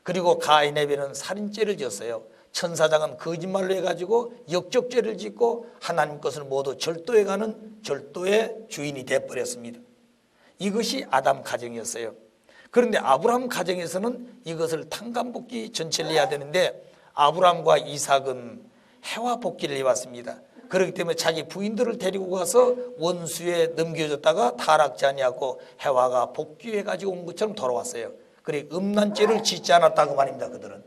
그리고 가인 에벨은 살인죄를 지었어요. 천사장은 거짓말로 해가지고 역적죄를 짓고 하나님 것을 모두 절도해가는 절도의 주인이 되어버렸습니다. 이것이 아담 가정이었어요. 그런데 아브라함 가정에서는 이것을 탕감복귀 전체를 해야 되는데 아브라함과 이삭은 해와 복귀를 해왔습니다. 그렇기 때문에 자기 부인들을 데리고 가서 원수에 넘겨줬다가 타락지 아니하고 해와가 복귀해가지고 온 것처럼 돌아왔어요. 그래 음란죄를 짓지 않았다고 말입니다. 그들은.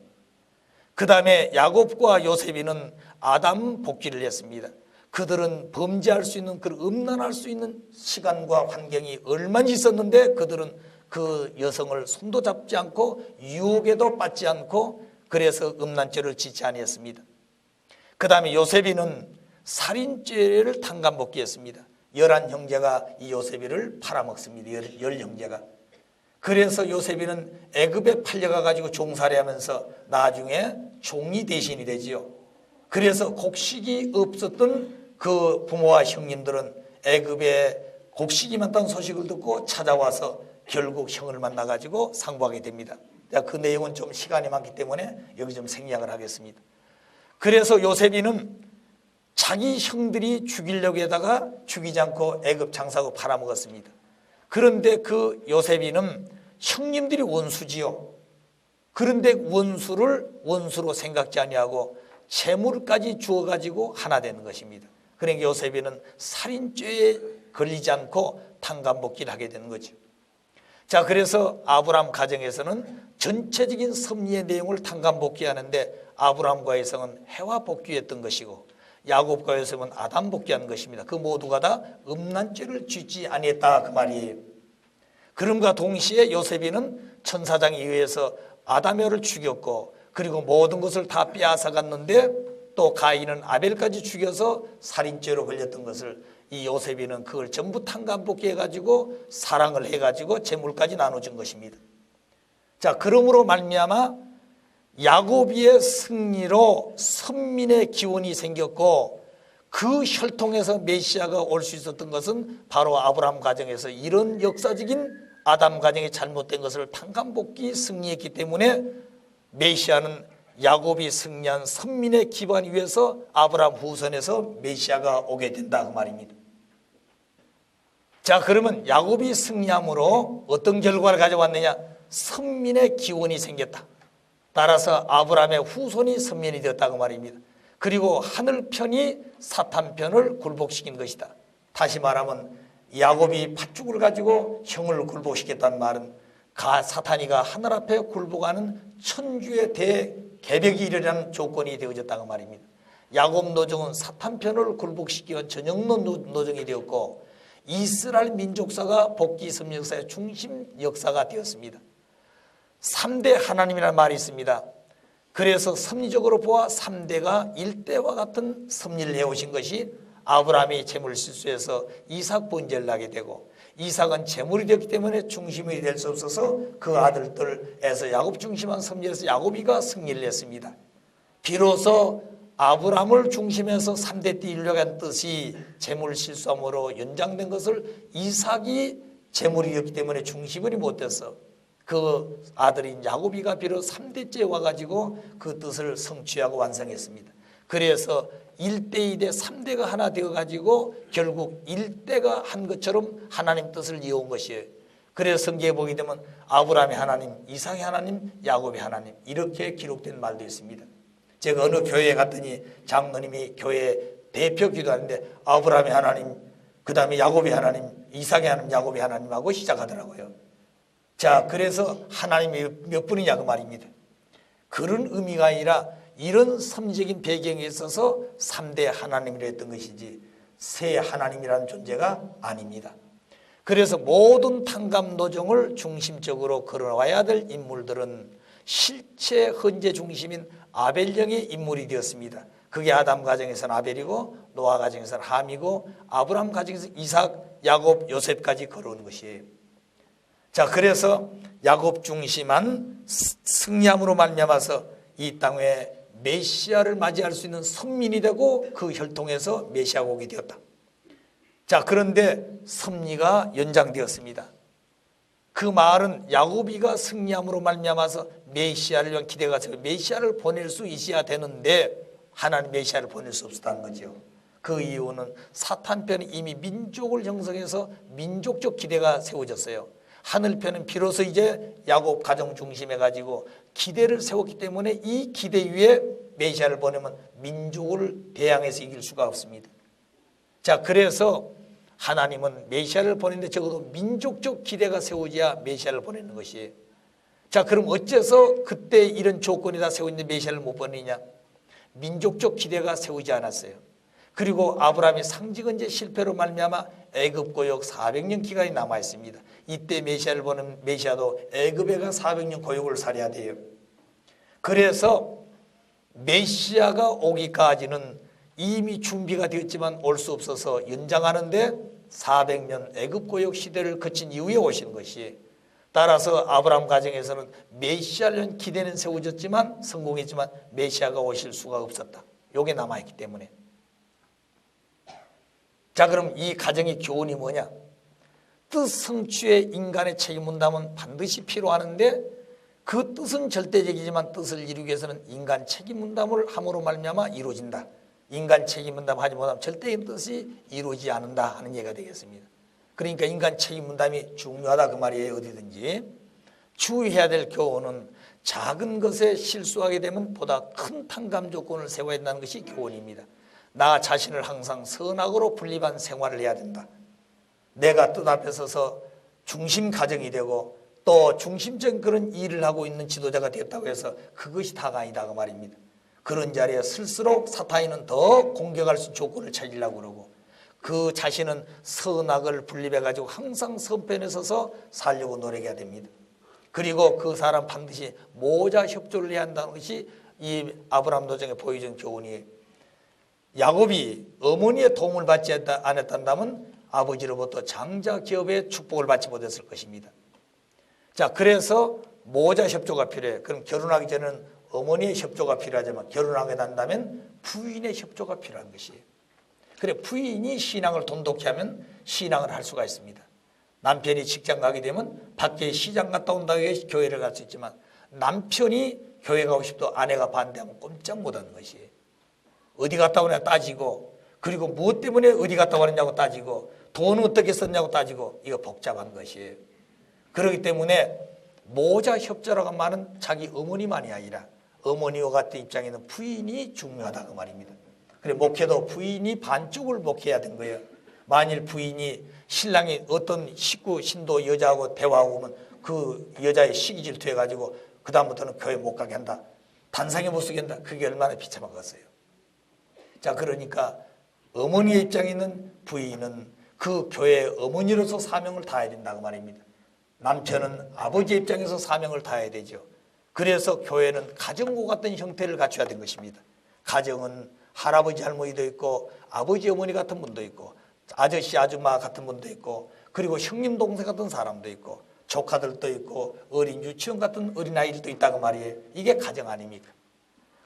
그 다음에 야곱과 요셉이는 아담 복귀를 했습니다. 그들은 범죄할 수 있는 그 음란할 수 있는 시간과 환경이 얼마나 있었는데 그들은 그 여성을 손도 잡지 않고 유혹에도 빠지지 않고 그래서 음란죄를 짓지 아니했습니다. 그 다음에 요셉이는 살인죄를 탕감복귀했습니다. 11형제가 이 요셉이를 팔아먹습니다. 10형제가. 그래서 요셉이는 애굽에 팔려가지고 종살이하면서 나중에 종이 대신이 되지요. 그래서 곡식이 없었던 그 부모와 형님들은 애굽에 곡식이 많다는 소식을 듣고 찾아와서 결국 형을 만나가지고 상부하게 됩니다. 그 내용은 좀 시간이 많기 때문에 여기 좀 생략을 하겠습니다. 그래서 요셉이는 자기 형들이 죽이려고 하다가 죽이지 않고 애굽 장사하고 팔아먹었습니다. 그런데 그 요셉이는 형님들이 원수지요. 그런데 원수를 원수로 생각지 아니하고 재물까지 주어가지고 하나 되는 것입니다. 그러니까 요셉이는 살인죄에 걸리지 않고 탕감복귀를 하게 되는 거죠. 자, 그래서 아브라함 가정에서는 전체적인 섭리의 내용을 탕감복귀하는데 아브라함과 이삭은 해와 복귀했던 것이고 야곱과 요셉은 아담 복귀한 것입니다. 그 모두가 다 음란죄를 짓지 아니했다 그 말이에요. 그럼과 동시에 요셉이는 천사장에 의해서 아담을 죽였고 그리고 모든 것을 다 빼앗아갔는데 또 가인은 아벨까지 죽여서 살인죄로 걸렸던 것을 이 요셉이는 그걸 전부 탕감복귀해가지고 사랑을 해가지고 재물까지 나눠준 것입니다. 자, 그러므로 말미암아 야곱의 승리로 선민의 기원이 생겼고 그 혈통에서 메시아가 올 수 있었던 것은 바로 아브라함 가정에서 이런 역사적인 아담 가정이 잘못된 것을 탕감복귀 승리했기 때문에 메시아는 야곱이 승리한 선민의 기반 위에서 아브라함 후손에서 메시아가 오게 된다 그 말입니다. 자, 그러면 야곱이 승리함으로 어떤 결과를 가져왔느냐? 선민의 기원이 생겼다. 따라서 아브라함의 후손이 선민이 되었다고 말입니다. 그리고 하늘편이 사탄편을 굴복시킨 것이다. 다시 말하면 야곱이 팥죽을 가지고 형을 굴복시켰다는 말은 사탄이가 하늘 앞에 굴복하는 천주의 대개벽이 이르려는 조건이 되어졌다고 말입니다. 야곱 노정은 사탄편을 굴복시키는 전형론 노정이 되었고 이스라엘 민족사가 복귀 섭리 역사의 중심 역사가 되었습니다. 3대 하나님이라는 말이 있습니다. 그래서 섭리적으로 보아 3대가 일대와 같은 섭리를 해오신 것이 아브라함이 재물을 실수해서 이삭 번제를 하게 되고 이삭은 재물이 되었기 때문에 중심이 될 수 없어서 그 아들들에서 야곱 중심한 섭리에서 야곱이가 승리를 했습니다. 비로소 아브라함을 중심해서 3대 때 인류한 뜻이 재물 실수함으로 연장된 것을 이삭이 재물이었기 때문에 중심을 못해서 그 아들인 야곱이가 비로 3대째 와가지고 그 뜻을 성취하고 완성했습니다. 그래서 1대, 2대, 3대가 하나 되어가지고 결국 1대가 한 것처럼 하나님 뜻을 이어온 것이에요. 그래서 성경에 보게 되면 아브라함의 하나님, 이삭의 하나님, 야곱의 하나님 이렇게 기록된 말도 있습니다. 제가 어느 교회에 갔더니 장로님이 교회 대표 기도하는데 아브라함의 하나님, 그 다음에 야곱의 하나님, 이삭의 하나님, 야곱의 하나님하고 시작하더라고요. 자, 그래서 하나님이 몇 분이냐 그 말입니다. 그런 의미가 아니라 이런 섭리적인 배경에 있어서 3대 하나님이라 했던 것이지 새 하나님이라는 존재가 아닙니다. 그래서 모든 탕감 노정을 중심적으로 걸어와야 될 인물들은 실체 헌재 중심인 아벨령의 인물이 되었습니다. 그게 아담 가정에서는 아벨이고 노아 가정에서는 함이고 아브라함 가정에서 이삭, 야곱, 요셉까지 걸어온 것이에요. 자, 그래서 야곱 중심한 승리함으로 말미암아서 이 땅에 메시아를 맞이할 수 있는 선민이 되고 그 혈통에서 메시아가 오게 되었다. 자, 그런데 섭리가 연장되었습니다. 그 말은 야곱이가 승리함으로 말미암아서 메시아를 위한 기대가 세워 메시아를 보낼 수 있어야 되는데 하나님 메시아를 보낼 수 없었다는 거죠. 그 이유는 사탄편이 이미 민족을 형성해서 민족적 기대가 세워졌어요. 하늘편은 비로소 이제 야곱 가정 중심해 가지고 기대를 세웠기 때문에 이 기대 위에 메시아를 보내면 민족을 대항해서 이길 수가 없습니다. 자, 그래서 하나님은 메시아를 보내는데 적어도 민족적 기대가 세워져야 메시아를 보내는 것이에요. 자, 그럼 어째서 그때 이런 조건이 다 세워있는데 메시아를 못 보내냐? 민족적 기대가 세우지 않았어요. 그리고 아브라함의 상직언제 실패로 말미암아 애굽 고역 400년 기간이 남아 있습니다. 이때 메시아를 보는 메시아도 애굽에 가 400년 고역을 살아야 돼요. 그래서 메시아가 오기까지는 이미 준비가 되었지만 올 수 없어서 연장하는데 400년 애굽 고역 시대를 거친 이후에 오신 것이, 따라서 아브라함 가정에서는 메시아를 위한 기대는 세워졌지만 성공했지만 메시아가 오실 수가 없었다. 이게 남아있기 때문에. 자, 그럼 이 가정의 교훈이 뭐냐? 뜻 성취에 인간의 책임 분담은 반드시 필요하는데 그 뜻은 절대적이지만 뜻을 이루기 위해서는 인간 책임 분담을 함으로 말미암아 이루어진다. 인간 책임 분담 하지 못하면 절대의 뜻이 이루어지지 않는다 하는 얘기가 되겠습니다. 그러니까 인간 책임 분담이 중요하다 그 말이에요. 어디든지 주의해야 될 교훈은 작은 것에 실수하게 되면 보다 큰 탕감 조건을 세워야 한다는 것이 교훈입니다. 나 자신을 항상 선악으로 분립한 생활을 해야 된다. 내가 뜻 앞에 서서 중심 가정이 되고 또 중심적인 그런 일을 하고 있는 지도자가 되었다고 해서 그것이 다가 아니다 그 말입니다. 그런 자리에 쓸수록 사탄이는 더 공격할 수 있는 조건을 찾으려고 그러고 그 자신은 선악을 분립해가지고 항상 선편에 서서 살려고 노력해야 됩니다. 그리고 그 사람 반드시 모자 협조를 해야 한다는 것이 이 아브라함 노정에 보여준 교훈이에요. 야곱이 어머니의 도움을 받지 않았다면 아버지로부터 장자 기업의 축복을 받지 못했을 것입니다. 자, 그래서 모자 협조가 필요해요. 그럼 결혼하기 전에는 어머니의 협조가 필요하지만 결혼하게 된다면 부인의 협조가 필요한 것이에요. 그래, 부인이 신앙을 돈독히 하면 신앙을 할 수가 있습니다. 남편이 직장 가게 되면 밖에 시장 갔다 온다고 해서 교회를 갈 수 있지만 남편이 교회 가고 싶도 아내가 반대하면 꼼짝 못하는 것이에요. 어디 갔다 오냐 따지고, 그리고 무엇 때문에 어디 갔다 왔냐고 따지고, 돈은 어떻게 썼냐고 따지고, 이거 복잡한 것이에요. 그렇기 때문에 모자 협조라고 하는 말은 자기 어머니만이 아니라 어머니와 같은 입장에는 부인이 중요하다 그 말입니다. 그래, 목회도 부인이 반쪽을 목회해야 된 거예요. 만일 부인이 신랑이 어떤 식구 신도 여자하고 대화하고 오면 그 여자의 시기 질투해가지고 그 다음부터는 교회 못 가게 한다, 단상에 못 서게 한다, 그게 얼마나 비참하겠어요. 자, 그러니까 어머니의 입장에 있는 부인은 그 교회의 어머니로서 사명을 다해야 된다고 말입니다. 남편은 아버지의 입장에서 사명을 다해야 되죠. 그래서 교회는 가정과 같은 형태를 갖춰야 된 것입니다. 가정은 할아버지 할머니도 있고 아버지 어머니 같은 분도 있고 아저씨 아줌마 같은 분도 있고 그리고 형님 동생 같은 사람도 있고 조카들도 있고 어린 유치원 같은 어린아이들도 있다고 말이에요. 이게 가정 아닙니까?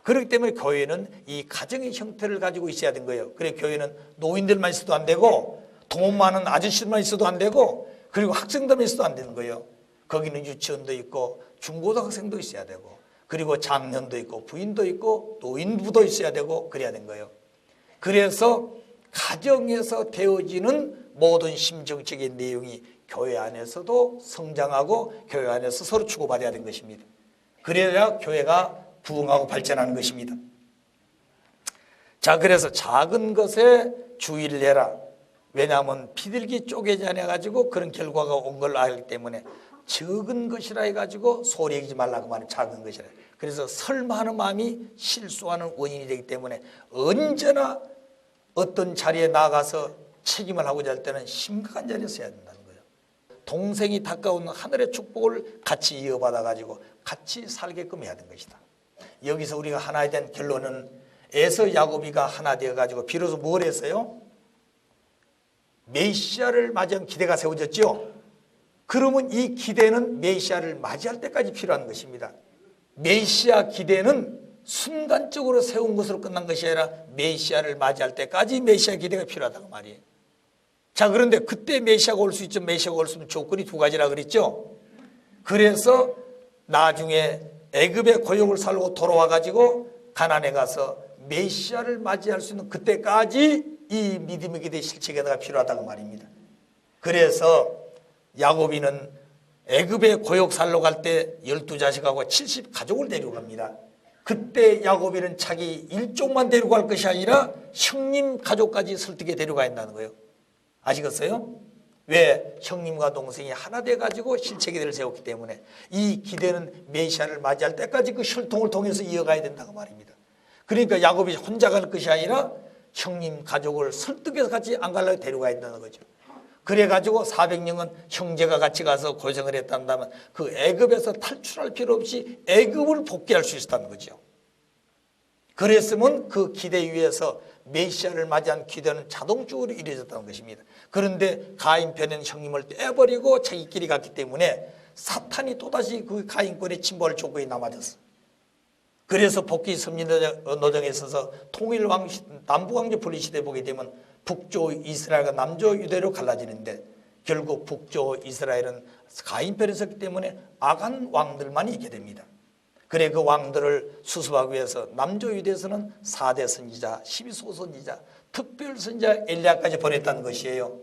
그렇기 때문에 교회는 이 가정의 형태를 가지고 있어야 된 거예요. 그래, 교회는 노인들만 있어도 안 되고 돈 많은 아저씨들만 있어도 안 되고 그리고 학생들만 있어도 안 되는 거예요. 거기는 유치원도 있고 중고등학생도 있어야 되고 그리고 장년도 있고 부인도 있고 노인부도 있어야 되고 그래야 된 거예요. 그래서 가정에서 되어지는 모든 심정적인 내용이 교회 안에서도 성장하고 교회 안에서 서로 주고받아야 된 것입니다. 그래야 교회가 부흥하고 발전하는 것입니다. 자, 그래서 작은 것에 주의를 해라. 왜냐하면 비둘기 쪼개지 않아가지고 그런 결과가 온 걸 알기 때문에 적은 것이라 해가지고 소리 내지 말라고 말해. 작은 것이라. 그래서 설마하는 마음이 실수하는 원인이 되기 때문에 언제나 어떤 자리에 나가서 책임을 하고자 할 때는 심각한 자리에 서야 된다는 거예요. 동생이 가까운 하늘의 축복을 같이 이어받아 가지고 같이 살게끔 해야 되는 것이다. 여기서 우리가 하나에 대한 결론은 에서 야곱이가 하나 되어 가지고 비로소 뭘 했어요? 메시아를 맞이한 기대가 세워졌죠. 그러면 이 기대는 메시아를 맞이할 때까지 필요한 것입니다. 메시아 기대는 순간적으로 세운 것으로 끝난 것이 아니라 메시아를 맞이할 때까지 메시아 기대가 필요하다고 말이에요. 자, 그런데 그때 메시아가 올 수 있죠. 메시아가 올 수 있는 조건이 두 가지라 그랬죠. 그래서 나중에 애굽의 고역을 살고 돌아와 가지고 가나안에 가서 메시아를 맞이할 수 있는 그때까지 이 믿음의 기대 실체가 필요하다고 말입니다. 그래서 야곱이는 애굽의 고역 살러 갈 때 12자식하고 70가족을 데려갑니다. 그때 야곱이는 자기 일족만 데리고 갈 것이 아니라 형님 가족까지 설득에 데려가 있다는 거예요. 아시겠어요? 왜? 형님과 동생이 하나 돼가지고 실체 기대를 세웠기 때문에 이 기대는 메시아를 맞이할 때까지 그 혈통을 통해서 이어가야 된다고 말입니다. 그러니까 야곱이 혼자 갈 것이 아니라 형님 가족을 설득해서 같이 안 가려고 데려가 있다는 거죠. 그래가지고 400년은 형제가 같이 가서 고생을 했단다면 그 애굽에서 탈출할 필요 없이 애굽을 복귀할 수 있었다는 거죠. 그랬으면 그 기대 위에서 메시아를 맞이한 기대는 자동적으로 이루어졌다는 것입니다. 그런데 가인 편은 형님을 떼버리고 자기끼리 갔기 때문에 사탄이 또다시 그 가인권의 침범을 조건이 남아졌어. 그래서 복귀 섭리 노정에 있어서 통일 왕시, 남부 왕조 분리 시대 보게 되면 북조 이스라엘과 남조 유대로 갈라지는데 결국 북조 이스라엘은 가인 편에 섰기 때문에 악한 왕들만 있게 됩니다. 그래 그 왕들을 수습하기 위해서 남조 유대에서는 4대 선지자, 12소 선지자, 특별 선지자 엘리야까지 보냈다는 것이에요.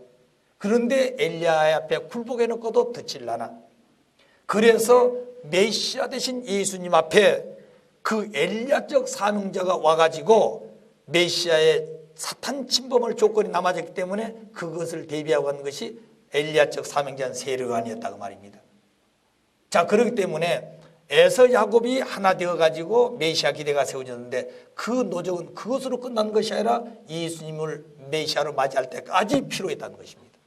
그런데 엘리야 앞에 굴복해 놓고도 듣질 않아. 그래서 메시아 대신 예수님 앞에 그 엘리야적 사명자가 와가지고 메시아의 사탄 침범을 조건이 남아졌기 때문에 그것을 대비하고 한 것이 엘리야적 사명자인 세례요한이었다고 말입니다. 자, 그렇기 때문에 에서 야곱이 하나 되어가지고 메시아 기대가 세워졌는데 그 노정은 그것으로 끝난 것이 아니라 예수님을 메시아로 맞이할 때까지 필요했다는 것입니다.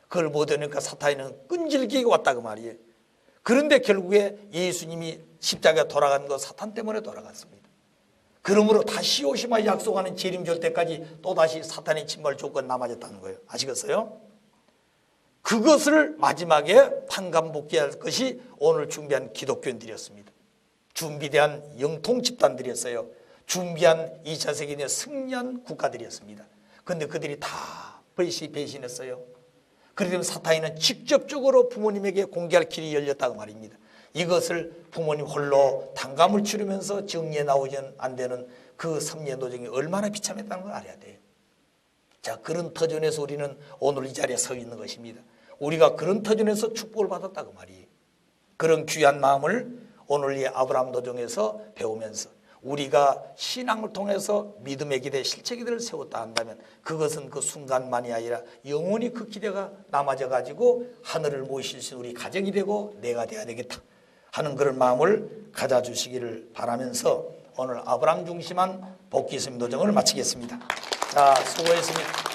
그걸 못하니까 사탄이는 끈질기게 왔다고 말이에요. 그런데 결국에 예수님이 십자가에 돌아간 거 사탄 때문에 돌아갔습니다. 그러므로 다시 오시마 약속하는 재림절 때까지 또다시 사탄의 침범 조건 남아졌다는 거예요. 아시겠어요? 그것을 마지막에 판관복귀할 것이 오늘 준비한 기독교인들이었습니다. 준비된 영통 집단들이었어요. 준비한 2차 세계대전 승리한 국가들이었습니다. 그런데 그들이 다 배신했어요. 그러면 사탄이는 직접적으로 부모님에게 공개할 길이 열렸다고 말입니다. 이것을 부모님 홀로 단감을 치르면서 정리해 나오지 안 되는 그 섭리의 노정이 얼마나 비참했다는 걸 알아야 돼요. 자, 그런 터전에서 우리는 오늘 이 자리에 서 있는 것입니다. 우리가 그런 터전에서 축복을 받았다고 말이에요. 그런 귀한 마음을 오늘 이 아브라함 노정에서 배우면서 우리가 신앙을 통해서 믿음의 기대, 실체 기대를 세웠다 한다면 그것은 그 순간만이 아니라 영원히 그 기대가 남아져 가지고 하늘을 모실 수 있는 우리 가정이 되고 내가 돼야 되겠다 하는 그런 마음을 가져주시기를 바라면서 오늘 아브라함 중심한 복귀 섭리 노정을 마치겠습니다. 자, 수고했습니다.